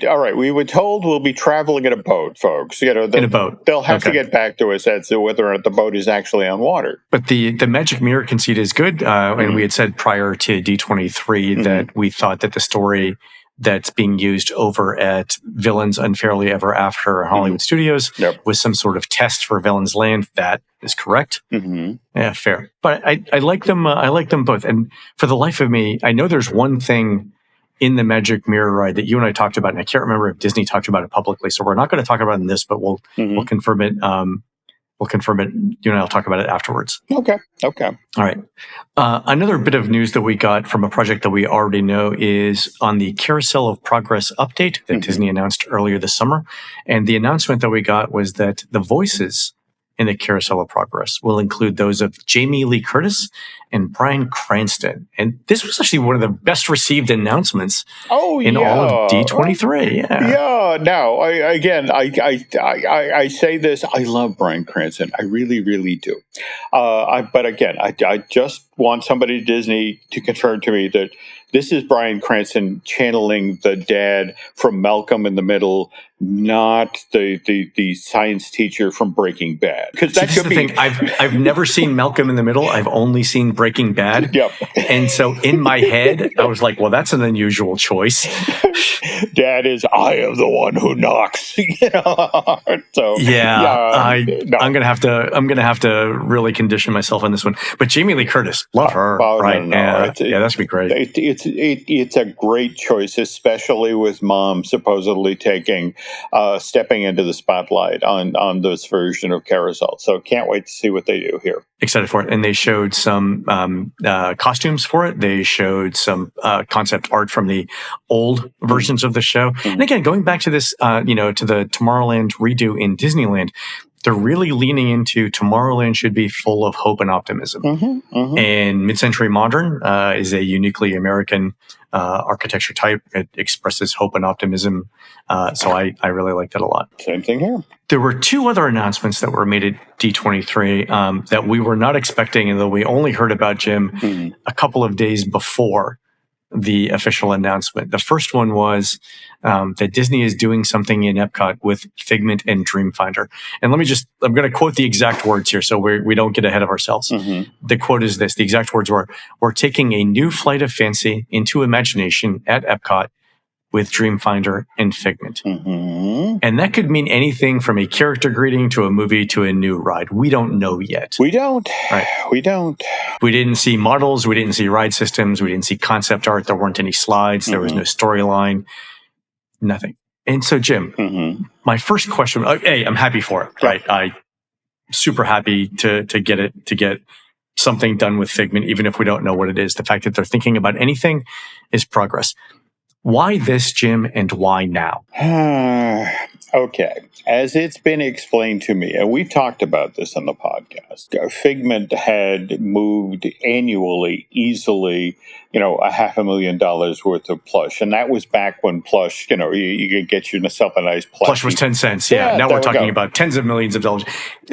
All right, we were told we'll be traveling in a boat, folks. In a boat. They'll have to get back to us as to whether or not the boat is actually on water. But the Magic Mirror conceit is good, and we had said prior to D23 that we thought that the story that's being used over at Villains Unfairly Ever After Hollywood Studios was some sort of test for Villains Land. That is correct. Yeah, fair. But I like them. I like them both. And for the life of me, I know there's one thing in the Magic Mirror ride that you and I talked about, and I can't remember if Disney talked about it publicly. So we're not going to talk about it in this, but we'll confirm it. We'll confirm it. You and I'll talk about it afterwards. Okay. All right. Another bit of news that we got from a project that we already know is on the Carousel of Progress update that Disney announced earlier this summer. And the announcement that we got was that the voices in the Carousel of Progress will include those of Jamie Lee Curtis and Bryan Cranston. And this was actually one of the best received announcements in all of D23. Yeah. No, I say this. I love Bryan Cranston. I really, really do. But again, I just want somebody at Disney to confirm to me that this is Bryan Cranston channeling the dad from Malcolm in the Middle not the science teacher from Breaking Bad. Because that could be. Thing. I've never seen Malcolm in the Middle. I've only seen Breaking Bad. Yep. And so in my head, I was like, well, that's an unusual choice. Dad is, I am the one who knocks. So I'm gonna have to really condition myself on this one. But Jamie Lee Curtis, love her, right? No. That's gonna be great. It's a great choice, especially with Mom supposedly stepping into the spotlight on this version of Carousel. So can't wait to see what they do here. Excited for it. And they showed some costumes for it. They showed some concept art from the old versions of the show. Mm-hmm. And again, going back to this, to the Tomorrowland redo in Disneyland, they're really leaning into Tomorrowland should be full of hope and optimism. Mm-hmm, mm-hmm. And Mid-Century Modern is a uniquely American architecture type. It expresses hope and optimism. So I really like that a lot. Same thing here. There were two other announcements that were made at D23 that we were not expecting, and though we only heard about, Jim, a couple of days before the official announcement. The first one was that Disney is doing something in EPCOT with Figment and Dreamfinder. And I'm going to quote the exact words here so we don't get ahead of ourselves. Mm-hmm. The quote is this. The exact words were, "We're taking a new flight of fancy into imagination at EPCOT with Dreamfinder and Figment." Mm-hmm. And that could mean anything from a character greeting to a movie to a new ride. We don't know yet. We don't. Right. We don't. We didn't see models. We didn't see ride systems. We didn't see concept art. There weren't any slides. There was no storyline. Nothing. And so, Jim, my first question, I'm happy for it, right? I'm super happy to get something done with Figment, even if we don't know what it is. The fact that they're thinking about anything is progress. Why this, Jim, and why now? Okay. As it's been explained to me, and we've talked about this on the podcast, Figment had moved annually, easily, $500,000 worth of plush. And that was back when plush, you could get yourself a nice plush. Plush was 10 cents. Yeah. Now we're talking about tens of millions of dollars.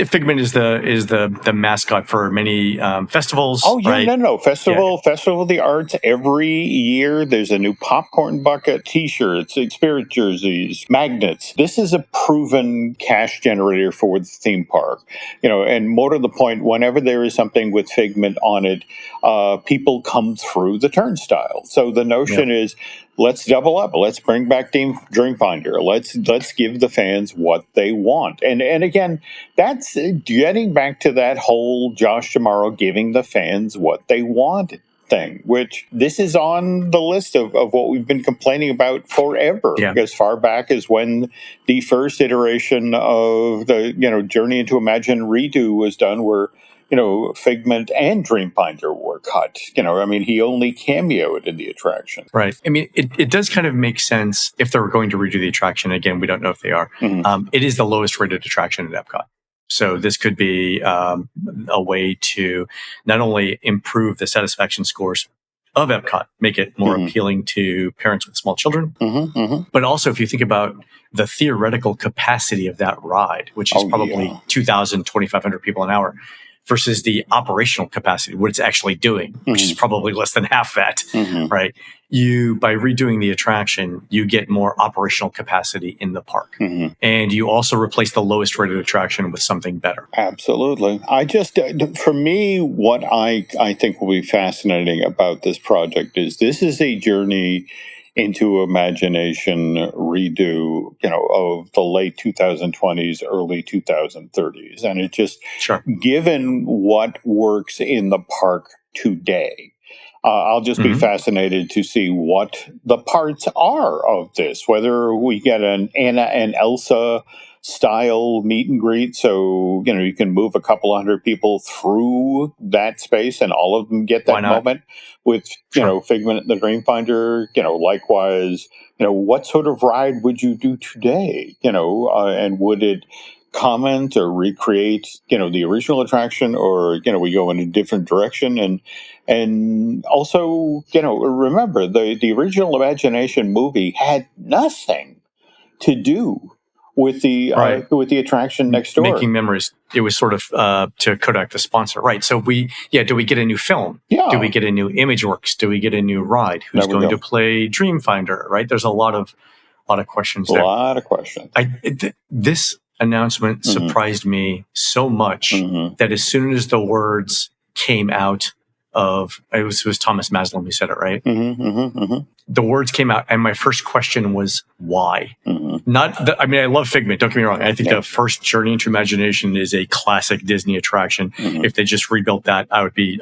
Figment is the mascot for many festivals. Oh, yeah, right? No. Festival of the Arts. Every year there's a new popcorn bucket, T-shirts, spirit jerseys, magnets. This is a proven cash generator for the theme park. And more to the point, whenever there is something with Figment on it, people come through the turnstile. So the notion is, let's double up. Let's bring back Dreamfinder. Let's give the fans what they want. And again, that's getting back to that whole Josh Tomorrow giving the fans what they want thing, which this is on the list of what we've been complaining about forever. Yeah. As far back as when the first iteration of the Journey into Imagine redo was done, where Figment and Dreamfinder were cut. He only cameoed in the attraction. Right. It does kind of make sense if they were going to redo the attraction. Again, we don't know if they are. Mm-hmm. It is the lowest rated attraction at EPCOT. So this could be a way to not only improve the satisfaction scores of EPCOT, make it more appealing to parents with small children, but also if you think about the theoretical capacity of that ride, which is probably 2,000, 2,500 people an hour, versus the operational capacity, what it's actually doing, which is probably less than half that, right? By redoing the attraction, you get more operational capacity in the park. And you also replace the lowest rated attraction with something better. Absolutely. For me, what I think will be fascinating about this project is this is a journey into imagination redo, of the late 2020s, early 2030s. And it just, given what works in the park today, I'll just be fascinated to see what the parts are of this, whether we get an Anna and Elsa style meet and greet. So, you can move a couple hundred people through that space and all of them get that moment with, Figment and the Dreamfinder, likewise, what sort of ride would you do today? And would it comment or recreate, the original attraction, or, we go in a different direction? And also, remember the original Imagination movie had nothing to do with the attraction next door. Making Memories. It was sort of to Kodak, the sponsor, right? So do we get a new film? Yeah. Do we get a new ImageWorks? Do we get a new ride? Who's going to play Dreamfinder? Right? There's a lot of A lot of questions A there. lot of questions. This announcement surprised me so much that as soon as the words came out of, it was Thomas Maslam who said it, right? The words came out, and my first question was, why? I love Figment, don't get me wrong. I think the first Journey into Imagination is a classic Disney attraction. If they just rebuilt that, I would be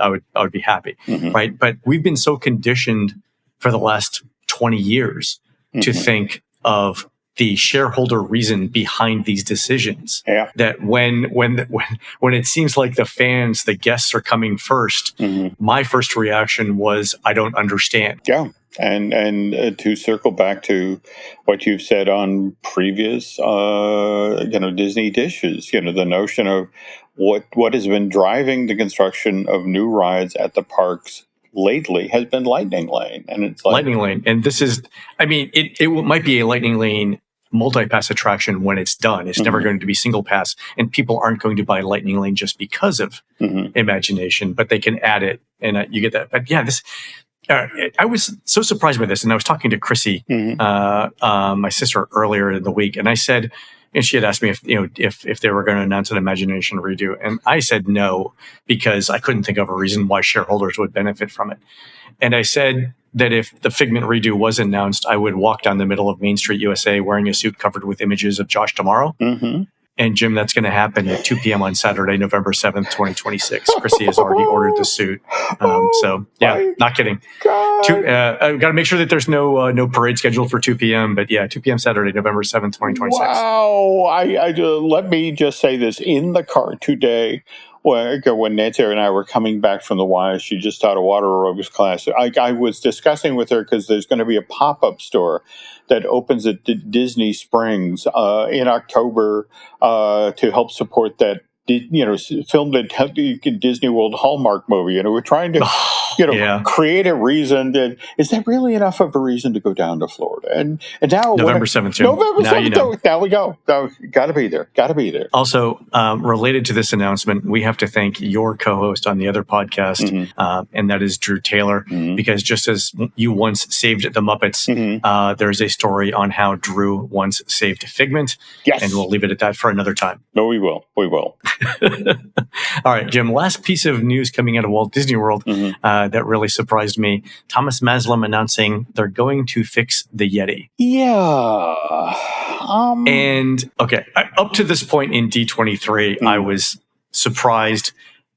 happy, right? But we've been so conditioned for the last 20 years to think of the shareholder reason behind these decisions. That when it seems like the guests are coming first, my first reaction was, I don't understand. Yeah. And to circle back to what you've said on previous, Disney dishes, the notion of what has been driving the construction of new rides at the parks lately has been Lightning Lane. And it's like Lightning Lane. And this is, it might be a Lightning Lane multi-pass attraction when it's done. It's never going to be single pass, and people aren't going to buy Lightning Lane just because of Imagination, but they can add it, and you get that. But yeah, this. I was so surprised by this, and I was talking to Chrissy, my sister, earlier in the week, and I said, and she had asked me if they were going to announce an Imagination redo, and I said no, because I couldn't think of a reason why shareholders would benefit from it. And I said that if the Figment redo was announced, I would walk down the middle of Main Street, USA, wearing a suit covered with images of Josh Tomorrow. And Jim, that's going to happen at 2 p.m. on Saturday, November 7th, 2026. Chrissy has already ordered the suit. So yeah, not kidding. I've got to make sure that there's no parade scheduled for 2 p.m. But yeah, 2 p.m. Saturday, November 7th, 2026. Wow. Let me just say this. In the car today, when Nancy and I were coming back from the Y, she just taught a water aerobics class. I was discussing with her because there's going to be a pop-up store that opens at Disney Springs in October to help support that, filmed at Disney World Hallmark movie. We're trying to, create a reason that, is that really enough of a reason to go down to Florida? And now November 7th, Jim. November 7th, now we go. Got to be there. Also, related to this announcement, we have to thank your co-host on the other podcast, and that is Drew Taylor, because just as you once saved the Muppets, there's a story on how Drew once saved Figment. Yes. And we'll leave it at that for another time. No, we will. All right, Jim, last piece of news coming out of Walt Disney World that really surprised me. Thomas Maslam announcing they're going to fix the Yeti. Yeah. And, okay, up to this point in D23, I was surprised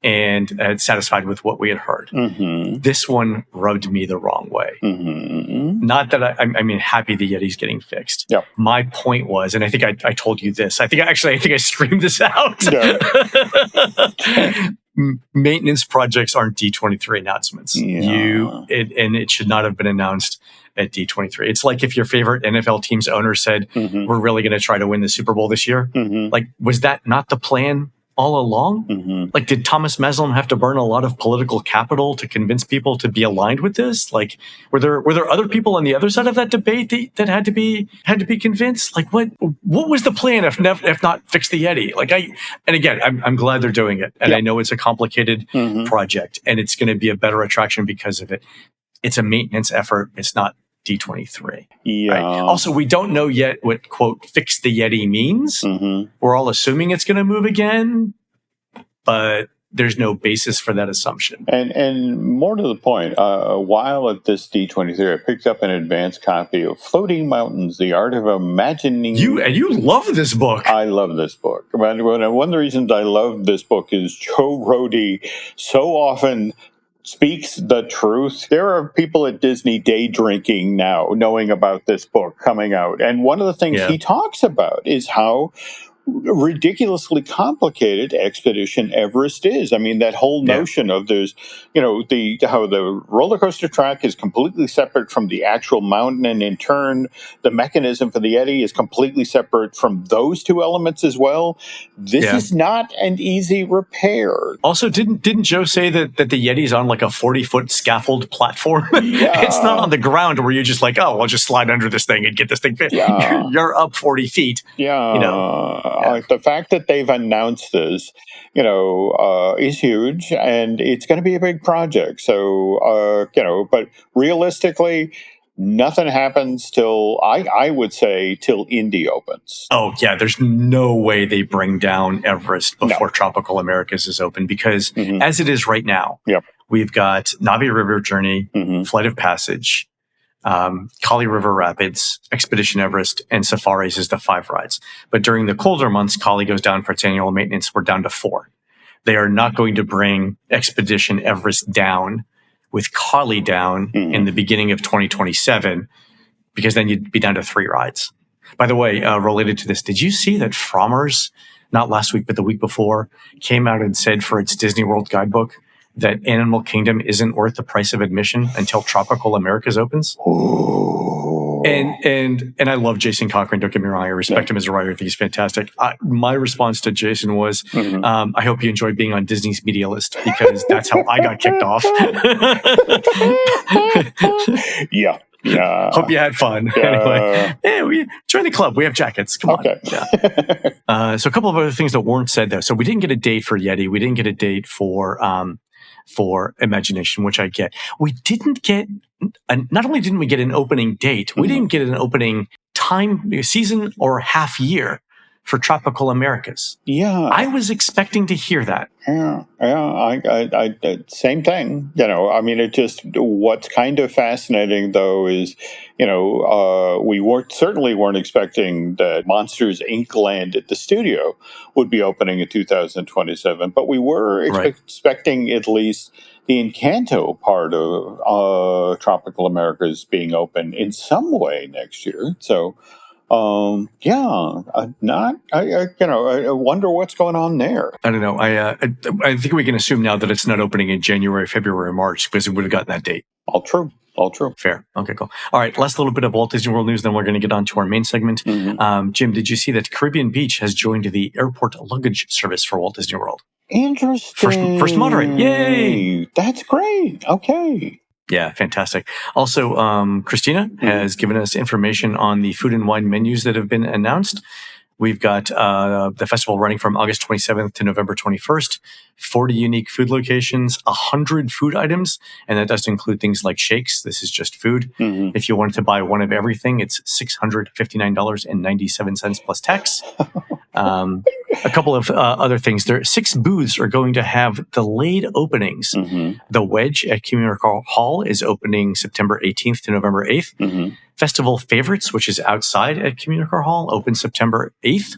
and satisfied with what we had heard. This one rubbed me the wrong way. Not that I'm happy the Yeti's getting fixed. Yep. My point was, and I think I told you this. I think I screamed this out. Maintenance projects aren't D23 announcements. And it should not have been announced at D23. It's like if your favorite NFL team's owner said, we're really going to try to win the Super Bowl this year. Like, was that not the plan all along? Like, did Thomas Maslam have to burn a lot of political capital to convince people to be aligned with this? Like, were there other people on the other side of that debate that had to be convinced? Like, what was the plan if not fix the Yeti? Like, I'm glad they're doing it, and I know it's a complicated project, and it's going to be a better attraction because of it. It's a maintenance effort. It's not D23. Right? Also, we don't know yet what, quote, fix the Yeti means. We're all assuming it's going to move again, but there's no basis for that assumption. And more to the point, while at this D23, I picked up an advanced copy of Floating Mountains, The Art of Imagining. You love this book. I love this book. One of the reasons I love this book is Joe Rohde so often speaks the truth. There are people at Disney day drinking now, knowing about this book coming out. And one of the things he talks about is how ridiculously complicated Expedition Everest is. I mean, that whole notion of there's, how the roller coaster track is completely separate from the actual mountain, and in turn, the mechanism for the Yeti is completely separate from those two elements as well. This is not an easy repair. Also, didn't Joe say that the Yeti's on like a 40-foot scaffold platform? It's not on the ground where you're just like, oh, I'll just slide under this thing and get this thing fit. You're up 40 feet. The fact that they've announced this, is huge, and it's going to be a big project. So, but realistically, nothing happens till, I would say, till Indy opens. Oh, yeah. There's no way they bring down Everest before Tropical Americas is open, because as it is right now, we've got Navi River Journey, Flight of Passage, Kali River Rapids, Expedition Everest, and Safaris is the 5 rides. But during the colder months, Kali goes down for its annual maintenance. We're down to 4. They are not going to bring Expedition Everest down with Kali down in the beginning of 2027, because then you'd be down to 3 rides. By the way, related to this, did you see that Frommer's, not last week, but the week before, came out and said for its Disney World guidebook that Animal Kingdom isn't worth the price of admission until Tropical Americas opens? And I love Jason Cochran, don't get me wrong. I respect him as a writer. I think he's fantastic. My response to Jason was, I hope you enjoyed being on Disney's media list, because that's how I got kicked off. Yeah. Hope you had fun. Anyway, we join the club. We have jackets. Come on. Yeah. So a couple of other things that weren't said there. So we didn't get a date for Yeti. We didn't get a date for Imagination, which I get. We didn't get, not only didn't we get an opening date, we didn't get an opening season or half year for Tropical Americas. Yeah. I was expecting to hear that. Yeah. I same thing. I mean, what's kind of fascinating though is, we certainly weren't expecting that Monsters Inc. Land at the studio would be opening in 2027, but we were expecting at least the Encanto part of Tropical Americas being open in some way next year. So, I wonder what's going on there. I don't know. I think we can assume now that it's not opening in January, February, or March, because it would have gotten that date. All true. Fair. Okay, cool. All right, last little bit of Walt Disney World news, then we're going to get on to our main segment. Jim, did you see that Caribbean Beach has joined the airport luggage service for Walt Disney World? Interesting. First monorail. Yay! That's great. Okay. Yeah, fantastic. Also, Christina has given us information on the food and wine menus that have been announced. We've got the festival running from August 27th to November 21st, 40 unique food locations, 100 food items, and that doesn't include things like shakes. This is just food. If you wanted to buy one of everything, it's $659.97 plus tax. A couple of other things. There 6 booths are going to have delayed openings. The Wedge at Community Hall is opening September 18th to November 8th. Festival Favorites, which is outside at Community Hall, opens September 8th.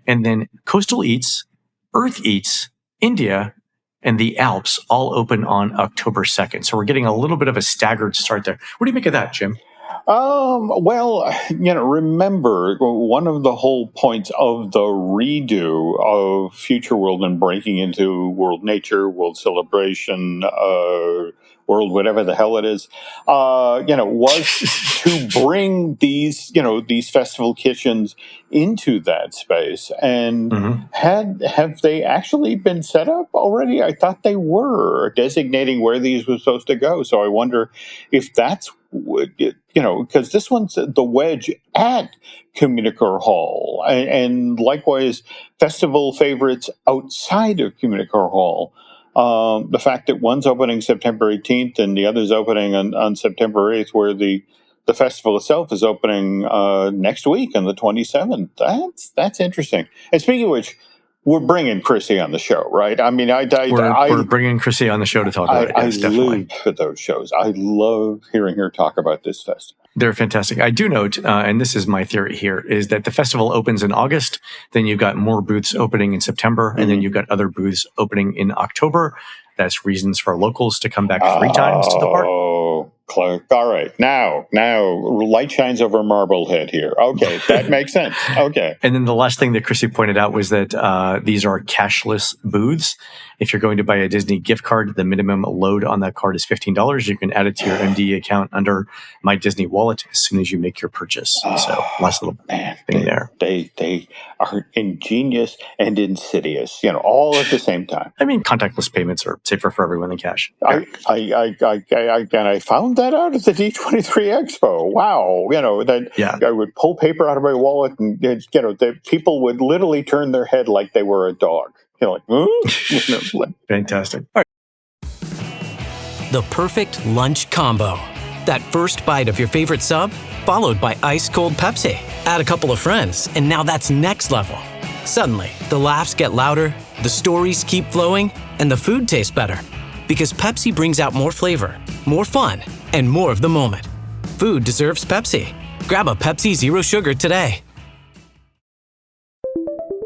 And then Coastal Eats, Earth Eats, India, and the Alps all open on October 2nd. So we're getting a little bit of a staggered start there. What do you make of that, Jim? Well, remember, one of the whole points of the redo of Future World and breaking into World Nature, World Celebration, World whatever the hell it is, was to bring these festival kitchens into that space. And have they actually been set up already? I thought they were designating where these were supposed to go. So I wonder if that's, because this one's the Wedge at Communicore Hall, and likewise Festival Favorites outside of Communicore Hall. The fact that one's opening September 18th and the other's opening on September 8th, where the festival itself is opening next week on the 27th. That's interesting. And speaking of which, we're bringing Chrissy on the show, right? I mean, we're bringing Chrissy on the show to talk about it. Yes, I live for those shows. I love hearing her talk about this festival. They're fantastic. I do note, and this is my theory here, is that the festival opens in August, then you've got more booths opening in September, and then you've got other booths opening in October. That's reasons for locals to come back 3 times to the park. Oh, Clark. All right. Now, light shines over Marblehead here. Okay, that makes sense. Okay. And then the last thing that Chrissy pointed out was that these are cashless booths. If you're going to buy a Disney gift card, the minimum load on that card is $15. You can add it to your MD account under My Disney Wallet as soon as you make your purchase. So last little thing there. They are ingenious and insidious, all at the same time. I mean, contactless payments are safer for everyone than cash. I found that out at the D23 Expo. Wow. I would pull paper out of my wallet and, the people would literally turn their head like they were a dog. Fantastic. All right. The perfect lunch combo. That first bite of your favorite sub, followed by ice-cold Pepsi. Add a couple of friends, and now that's next level. Suddenly, the laughs get louder, the stories keep flowing, and the food tastes better. Because Pepsi brings out more flavor, more fun, and more of the moment. Food deserves Pepsi. Grab a Pepsi Zero Sugar today.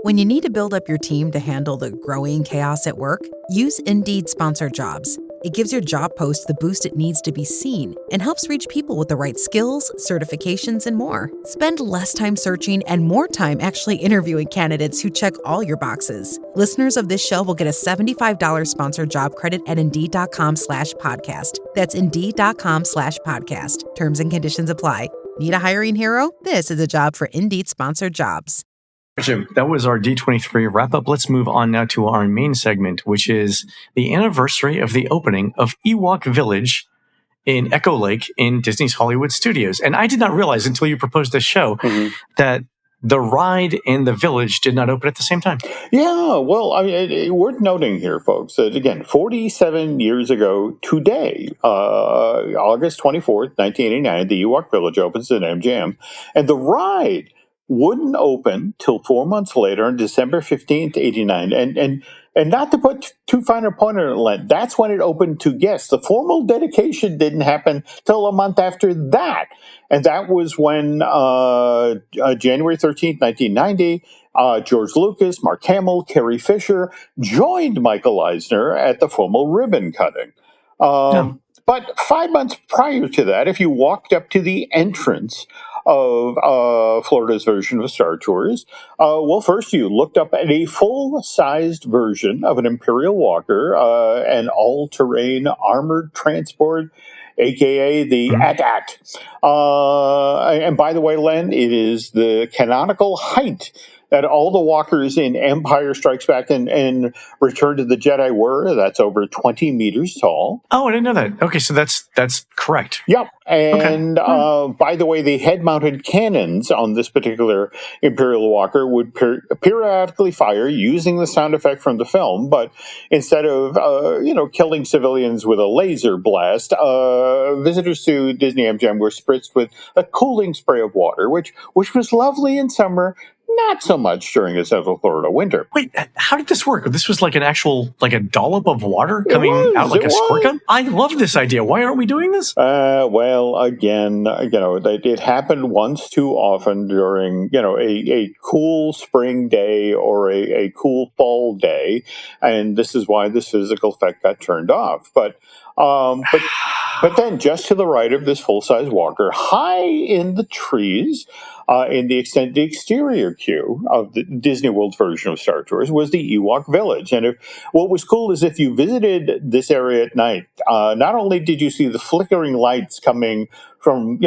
When you need to build up your team to handle the growing chaos at work, use Indeed Sponsored Jobs. It gives your job post the boost it needs to be seen and helps reach people with the right skills, certifications, and more. Spend less time searching and more time actually interviewing candidates who check all your boxes. Listeners of this show will get a $75 sponsored job credit at Indeed.com/podcast. That's Indeed.com/podcast. Terms and conditions apply. Need a hiring hero? This is a job for Indeed Sponsored Jobs. Jim, that was our D23 wrap-up. Let's move on now to our main segment, which is the anniversary of the opening of Ewok Village in Echo Lake in Disney's Hollywood Studios. And I did not realize until you proposed this show that the ride and the village did not open at the same time. Yeah, well, I mean, worth noting here, folks, that again, 47 years ago today, August 24th, 1989, the Ewok Village opens at MGM, and the ride wouldn't open till 4 months later on December 15th, 89. And not to put too fine a point on it, that's when it opened to guests. The formal dedication didn't happen till a month after that. And that was when January 13th, 1990, George Lucas, Mark Hamill, Carrie Fisher joined Michael Eisner at the formal ribbon cutting. But 5 months prior to that, if you walked up to the entrance of Florida's version of Star Tours, well, first you looked up at a full-sized version of an Imperial Walker, an all-terrain armored transport, a.k.a. the AT-AT. And by the way, Len, it is the canonical height that all the walkers in Empire Strikes Back and Return to the Jedi were. That's over 20 meters tall. Oh, I didn't know that. Okay, so that's correct. Yep. And by the way, the head-mounted cannons on this particular Imperial Walker would periodically fire using the sound effect from the film, but instead of killing civilians with a laser blast, visitors to Disney-MGM were spritzed with a cooling spray of water, which was lovely in summer. Not so much during the Central Florida winter. Wait, how did this work? This was like an actual, like a dollop of water coming out like a squirt gun? I love this idea. Why aren't we doing this? Well, again, it happened once too often during, a cool spring day or a cool fall day. And this is why this physical effect got turned off. But then just to the right of this full-size walker, high in the trees, in the extended exterior queue of the Disney World version of Star Tours, was the Ewok Village. And what was cool is if you visited this area at night, not only did you see the flickering lights coming from,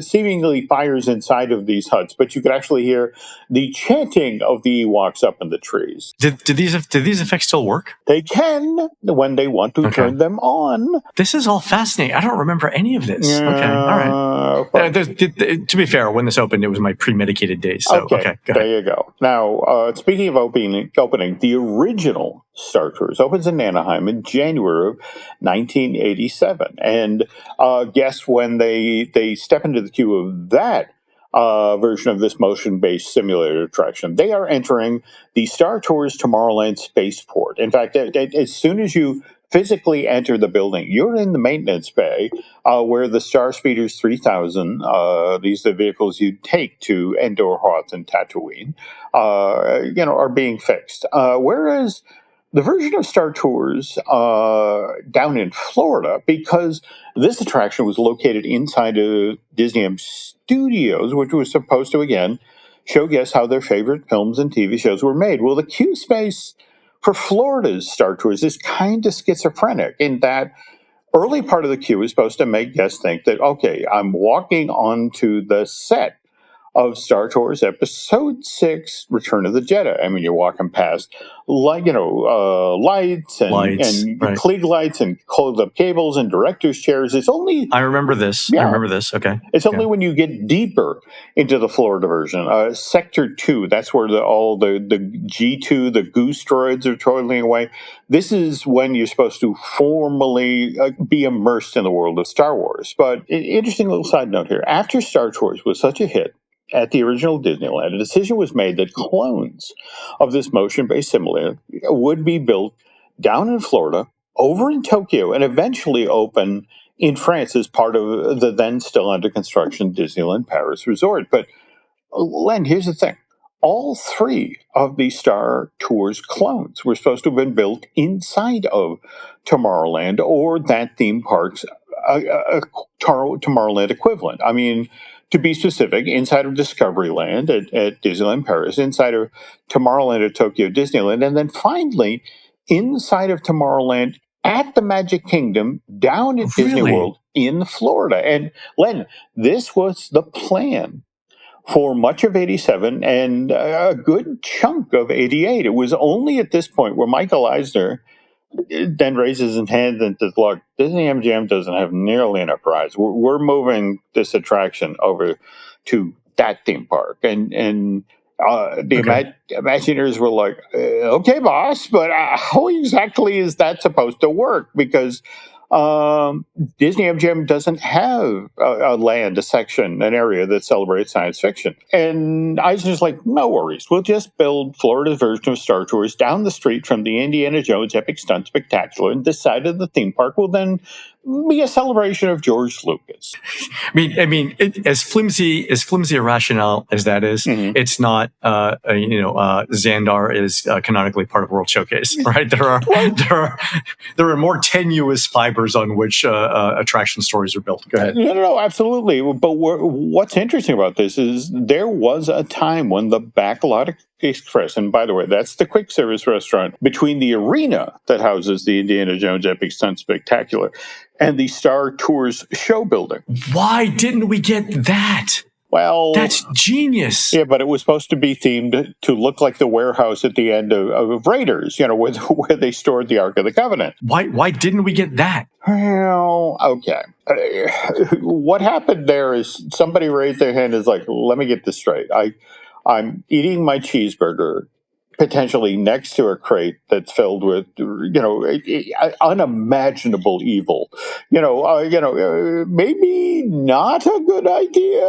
seemingly fires inside of these huts, but you could actually hear the chanting of the Ewoks up in the trees. Did these effects still work? They can when they want to turn them on. This is all fascinating. I don't remember any of this. Okay, all right. To be fair, when this opened, it was my pre-medicated days. So, okay, go ahead. There you go. Now, speaking of opening, the original Star Tours opens in Anaheim in January of 1987. And guests, when they step into the queue of that version of this motion-based simulator attraction, they are entering the Star Tours Tomorrowland spaceport. In fact, as soon as you physically enter the building, you're in the maintenance bay where the Star Speeders 3000, these are the vehicles you take to Endor, Hoth, and Tatooine, are being fixed. Whereas the version of Star Tours down in Florida, because this attraction was located inside of Disney-MGM Studios, which was supposed to, again, show guests how their favorite films and TV shows were made. Well, the queue space for Florida's Star Tours is kind of schizophrenic in that early part of the queue is supposed to make guests think that, okay, I'm walking onto the set of Star Tours Episode 6, Return of the Jedi. I mean, you're walking past, lights and right. Klieg lights and closed-up cables and director's chairs. It's only... I remember this. Yeah. I remember this. Okay. It's only when you get deeper into the Florida version. Sector 2, that's where all the G2, the Goose droids are toiling away. This is when you're supposed to formally be immersed in the world of Star Wars. But interesting little side note here. After Star Tours was such a hit at the original Disneyland, a decision was made that clones of this motion-based simulator would be built down in Florida, over in Tokyo, and eventually open in France as part of the then still under construction Disneyland Paris resort. But Len, here's the thing. All 3 of the Star Tours clones were supposed to have been built inside of Tomorrowland or that theme park's Tomorrowland equivalent. I mean, to be specific, inside of Discoveryland at Disneyland Paris, inside of Tomorrowland at Tokyo Disneyland, and then finally inside of Tomorrowland at the Magic Kingdom down at Disney World in Florida. And Len, this was the plan for much of 87 and a good chunk of 88. It was only at this point where Michael Eisner then raises his hand and says, look, Disney-MGM doesn't have nearly enough rides. We're moving this attraction over to that theme park. And the Imagineers were like, okay, boss, but how exactly is that supposed to work? Because Disney-MGM doesn't have a section, an area that celebrates science fiction. And I was just like, no worries. We'll just build Florida's version of Star Tours down the street from the Indiana Jones Epic Stunt Spectacular, and this side of the theme park will then be a celebration of George Lucas. I mean, as flimsy a rationale as that is, it's not. Xandar is canonically part of World Showcase, right? There are more tenuous fibers on which attraction stories are built. Go ahead. No, absolutely. But what's interesting about this is there was a time when the Backlot Express, and by the way, that's the quick service restaurant between the arena that houses the Indiana Jones Epic Stunt Spectacular and the Star Tours show building. Why didn't we get that? Well, that's genius. Yeah, but it was supposed to be themed to look like the warehouse at the end of Raiders, where they stored the Ark of the Covenant. Why didn't we get that? Well, okay. What happened there is somebody raised their hand and is like, let me get this straight. I'm eating my cheeseburger potentially next to a crate that's filled with, unimaginable evil. Maybe not a good idea.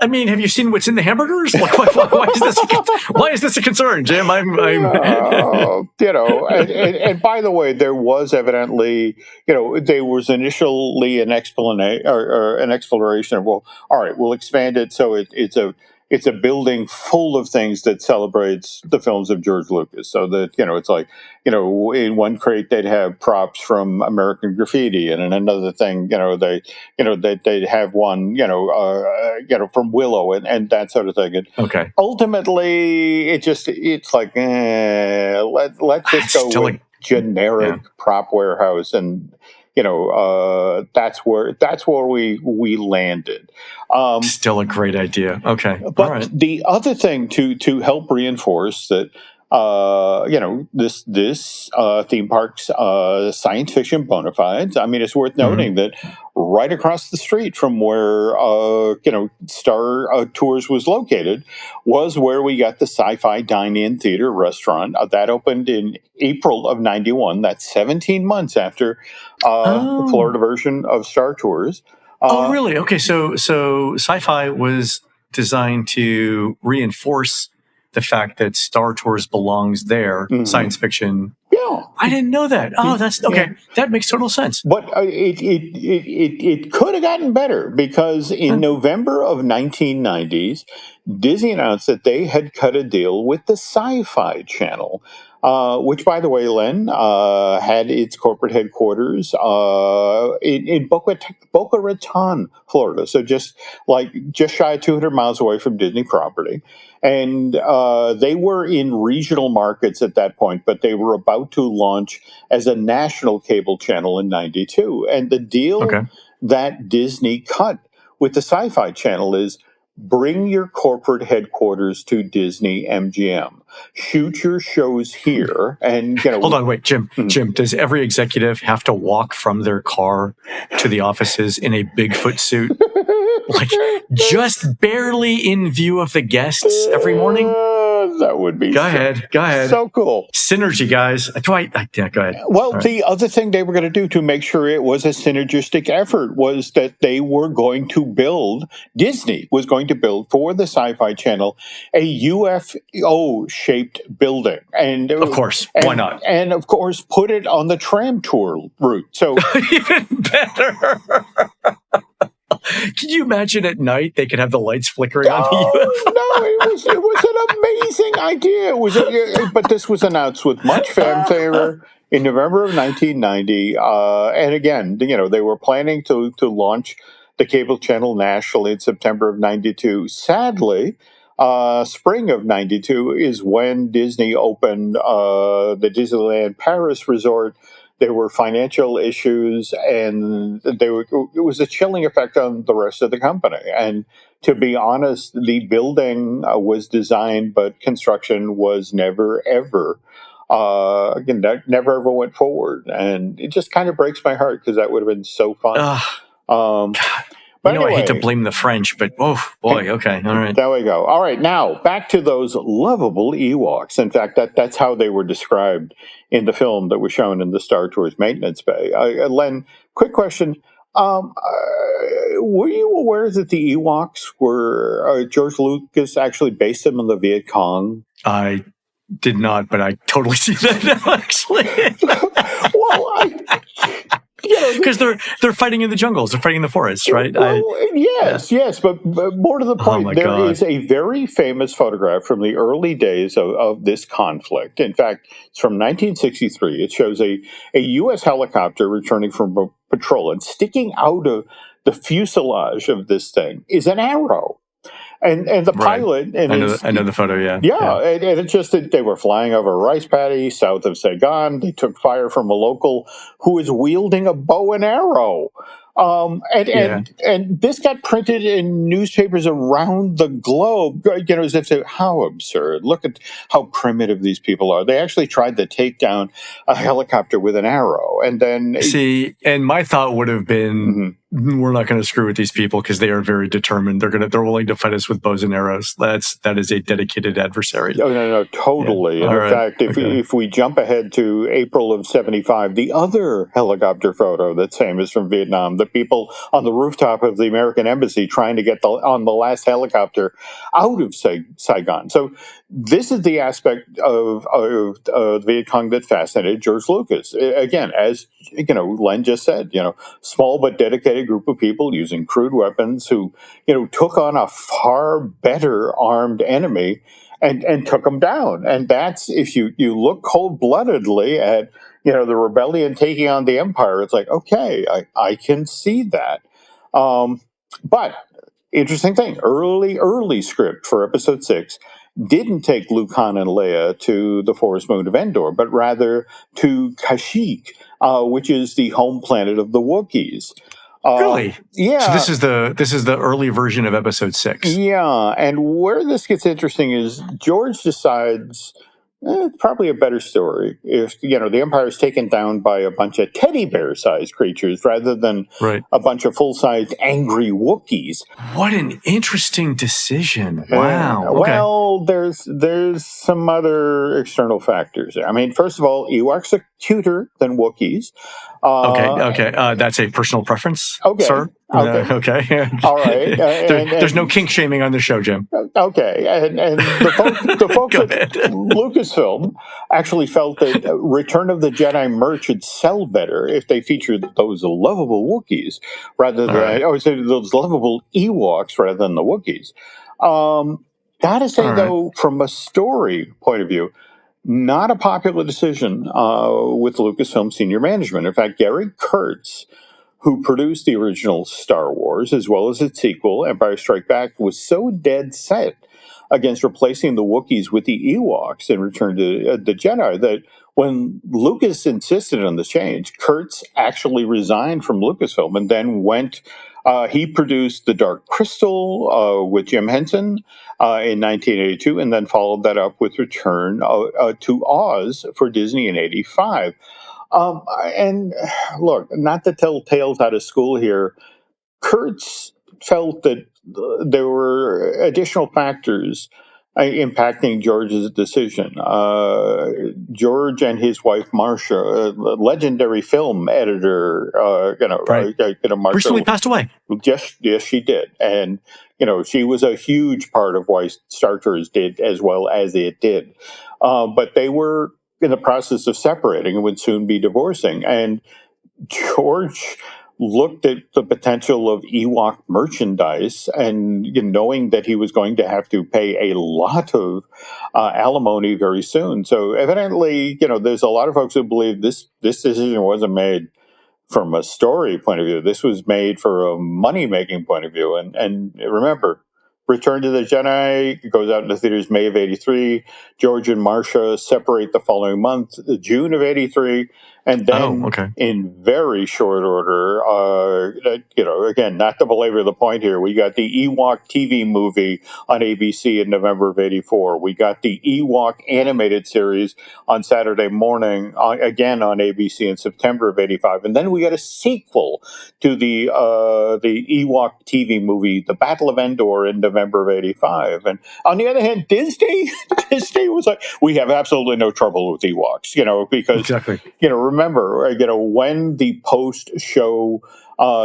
I mean, have you seen what's in the hamburgers? Why is this a concern, Jim? And by the way, there was evidently, there was initially an explanation or an exploration of, well, all right, we'll expand it so it's a building full of things that celebrates the films of George Lucas. So that, it's like, in one crate they'd have props from American Graffiti, and in another thing, they'd have one, from Willow and that sort of thing. And ultimately, it's like, let's just go with generic prop warehouse, and that's where we landed. Still a great idea. Okay. But all right. The other thing to help reinforce that, this theme park's science fiction bona fides. I mean, it's worth noting that right across the street from where, Star Tours was located was where we got the Sci-Fi Dine-In Theater Restaurant. That opened in April of 91. That's 17 months after the Florida version of Star Tours. Really? Okay, so Sci-Fi was designed to reinforce the fact that Star Tours belongs there, science fiction. Yeah. I didn't know that. Oh, that's okay. Yeah. That makes total sense. But it could have gotten better, because in November of 1990s, Disney announced that they had cut a deal with the Sci-Fi Channel, which, by the way, Len, had its corporate headquarters in Boca Raton, Florida. So just shy of 200 miles away from Disney property. And they were in regional markets at that point, but they were about to launch as a national cable channel in 92. And the deal that Disney cut with the Sci-Fi Channel is, bring your corporate headquarters to Disney-MGM. Shoot your shows here. And, hold on, wait, Jim. Jim, does every executive have to walk from their car to the offices in a Bigfoot suit? Like, just barely in view of the guests every morning? That would be Go ahead. So cool. Synergy, guys. Yeah, go ahead. Well, the other thing they were going to do to make sure it was a synergistic effort was that they were going to build, Disney was going to build for the Sci-Fi Channel a UFO-shaped building. And of course, why not? And of course, put it on the tram tour route. So even better. Can you imagine at night they could have the lights flickering on the UFO? No, it was an amazing idea. But this was announced with much fanfare in November of 1990. And again, they were planning to launch the cable channel nationally in September of 92. Sadly, spring of 92 is when Disney opened the Disneyland Paris resort. There were financial issues, and it was a chilling effect on the rest of the company. And to be honest, the building was designed, but construction was never, ever, never ever went forward. And it just kind of breaks my heart because that would have been so fun. But anyway, I hate to blame the French, but oh boy, okay, all right. There we go. All right, now back to those lovable Ewoks. In fact, that's how they were described in the film that was shown in the Star Tours maintenance bay. Len, quick question. Were you aware that the Ewoks were, George Lucas actually based them on the Viet Cong? I did not, but I totally see that now, actually. Because they're fighting in the jungles, they're fighting in the forests, right? Yes, but more to the point, there is a very famous photograph from the early days of this conflict. In fact, it's from 1963. It shows a U.S. helicopter returning from a patrol, and sticking out of the fuselage of this thing is an arrow. And the pilot... And I know the photo, yeah. Yeah, and it's just that they were flying over a rice paddy south of Saigon. They took fire from a local who was wielding a bow and arrow. And this got printed in newspapers around the globe, as if to, how absurd. Look at how primitive these people are. They actually tried to take down a helicopter with an arrow. And then... See, and my thought would have been... We're not going to screw with these people because they are very determined. They're willing to fight us with bows and arrows. That is a dedicated adversary. No, totally. Yeah. And in fact, if we jump ahead to April of 75, the other helicopter photo that's famous from Vietnam, the people on the rooftop of the American embassy trying to get on the last helicopter out of Saigon. So this is the aspect of the Viet Cong that fascinated George Lucas. Again, as Len just said, small but dedicated group of people using crude weapons who, took on a far better armed enemy and took them down. And that's, if you look cold-bloodedly at, the rebellion taking on the empire, it's like, okay, I can see that. But interesting thing, early script for episode 6 didn't take Luke, Han, and Leia to the forest moon of Endor, but rather to Kashyyyk, which is the home planet of the Wookiees. Really? Yeah. So this is the early version of episode 6. Yeah, and where this gets interesting is George decides it's probably a better story if the Empire is taken down by a bunch of teddy bear-sized creatures rather than a bunch of full-sized angry Wookiees. What an interesting decision! Wow. Okay. Well, there's some other external factors there. I mean, first of all, Ewoks are cuter than Wookiees. Okay. That's a personal preference, sir. Okay. All right. There's no kink shaming on the show, Jim. Okay. And the folks at Lucasfilm actually felt that Return of the Jedi merch would sell better if they featured those lovable Wookiees rather than, those lovable Ewoks rather than the Wookiees. Gotta say, though, from a story point of view, not a popular decision with Lucasfilm senior management. In fact, Gary Kurtz, who produced the original Star Wars, as well as its sequel, Empire Strikes Back, was so dead set against replacing the Wookiees with the Ewoks in Return to the Jedi that when Lucas insisted on the change, Kurtz actually resigned from Lucasfilm and then went He produced The Dark Crystal with Jim Henson in 1982, and then followed that up with Return to Oz for Disney in 85. And look, not to tell tales out of school here, Kurtz felt that there were additional factors impacting George's decision. George and his wife Marcia, a legendary film editor, Right. Marcia Recently passed away. Yes, she did, and she was a huge part of why Star Tours did as well as it did. But they were in the process of separating and would soon be divorcing, and George looked at the potential of Ewok merchandise and knowing that he was going to have to pay a lot of alimony very soon. So evidently, there's a lot of folks who believe this decision wasn't made from a story point of view. This was made for a money-making point of view. And remember, Return to the Jedi goes out into theaters May of 83. George and Marcia separate the following month, June of 83. And then in very short order, again, not to belabor the point here, we got the Ewok TV movie on ABC in November of 84. We got the Ewok animated series on Saturday morning, again on ABC in September of 85. And then we got a sequel to the Ewok TV movie, The Battle of Endor, in November of 85. And on the other hand, Disney was like, we have absolutely no trouble with Ewoks, because, remember, when the post-show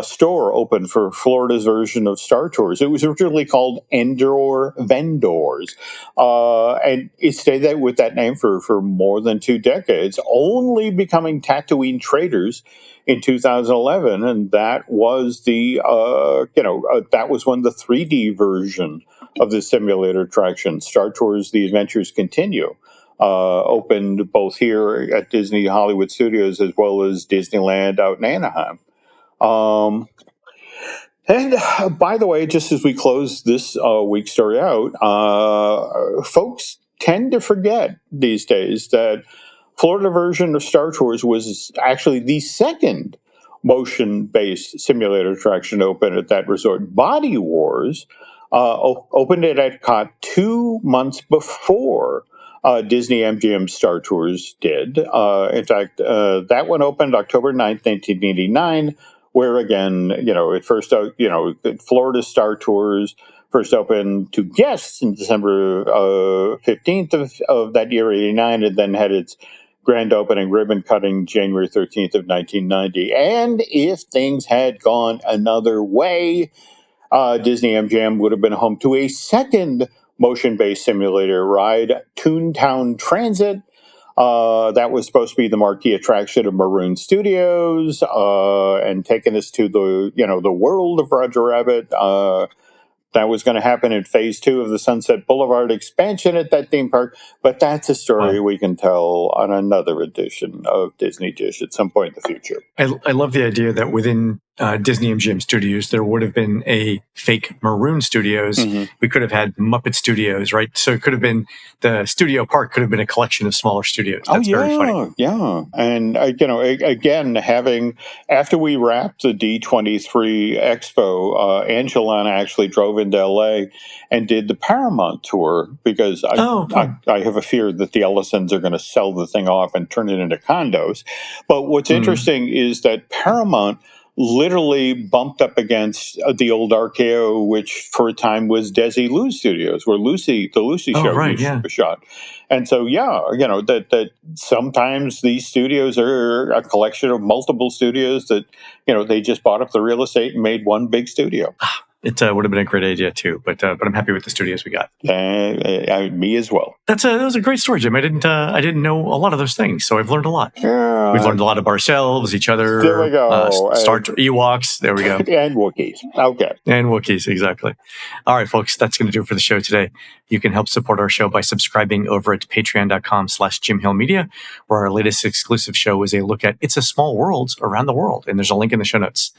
store opened for Florida's version of Star Tours, it was originally called Endor Vendors. And it stayed there with that name for more than 2 decades, only becoming Tatooine Traders in 2011. And that was that was when the 3D version of the simulator attraction, Star Tours The Adventures Continue, opened both here at Disney Hollywood Studios as well as Disneyland out in Anaheim. And by the way, just as we close this week's story out, folks tend to forget these days that Florida version of Star Tours was actually the second motion-based simulator attraction to open at that resort. Body Wars opened at EPCOT 2 months before Disney-MGM Star Tours did. In fact, that one opened October 9th, 1989, where again, it first, Florida Star Tours first opened to guests in December 15th of that year, 89, and then had its grand opening ribbon cutting January 13th of 1990. And if things had gone another way, Disney-MGM would have been home to a second motion-based simulator ride, Toontown Transit. That was supposed to be the marquee attraction of Maroon Studios, and taking us to the world of Roger Rabbit. That was going to happen in phase 2 of the Sunset Boulevard expansion at that theme park. But that's a story we can tell on another edition of Disney Dish at some point in the future. I love the idea that within Disney-MGM Studios, there would have been a fake Maroon Studios. Mm-hmm. We could have had Muppet Studios, right? So it could have been, the studio park could have been a collection of smaller studios. That's very funny. Yeah. And, again, after we wrapped the D23 Expo, Angelina actually drove into LA and did the Paramount tour because I have a fear that the Ellisons are going to sell the thing off and turn it into condos. But what's interesting is that Paramount literally bumped up against the old RKO, which for a time was Desi Lou Studios, where the Lucy show used to be shot. And so, that sometimes these studios are a collection of multiple studios that, they just bought up the real estate and made one big studio. It would have been a great idea too, but I'm happy with the studios we got. Me as well. That was a great story, Jim. I didn't know a lot of those things, so I've learned a lot. Yeah. We've learned a lot of ourselves, each other. There we go. Ewoks. There we go. And Wookiees. Okay. And Wookiees, exactly. All right, folks, that's going to do it for the show today. You can help support our show by subscribing over at patreon.com/JimHillMedia, where our latest exclusive show is a look at It's a Small World around the world. And there's a link in the show notes.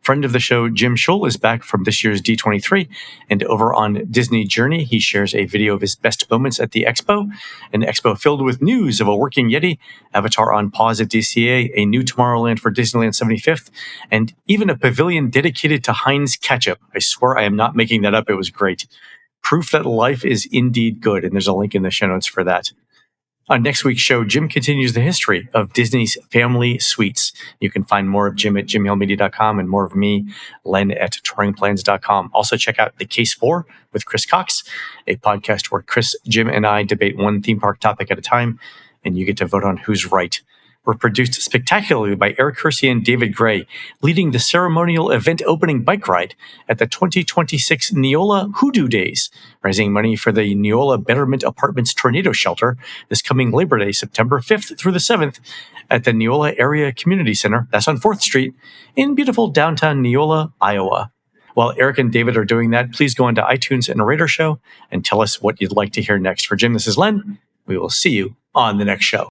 Friend of the show, Jim Schull, is back from this year's D23. And over on Disney Journey, he shares a video of his best moments at the expo. An expo filled with news of a working Yeti, Avatar on pause at DCA, a new Tomorrowland for Disneyland 75th, and even a pavilion dedicated to Heinz ketchup. I swear I am not making that up. It was great. Proof that life is indeed good. And there's a link in the show notes for that. On next week's show, Jim continues the history of Disney's family suites. You can find more of Jim at jimhillmedia.com and more of me, Len, at touringplans.com. Also check out The Case 4 with Chris Cox, a podcast where Chris, Jim, and I debate one theme park topic at a time, and you get to vote on who's right. Were produced spectacularly by Eric Hersey and David Gray, leading the ceremonial event opening bike ride at the 2026 Neola Hoodoo Days, raising money for the Neola Betterment Apartments Tornado Shelter this coming Labor Day, September 5th through the 7th at the Neola Area Community Center, that's on 4th Street, in beautiful downtown Neola, Iowa. While Eric and David are doing that, please go onto iTunes and rate our show and tell us what you'd like to hear next. For Jim, this is Len. We will see you on the next show.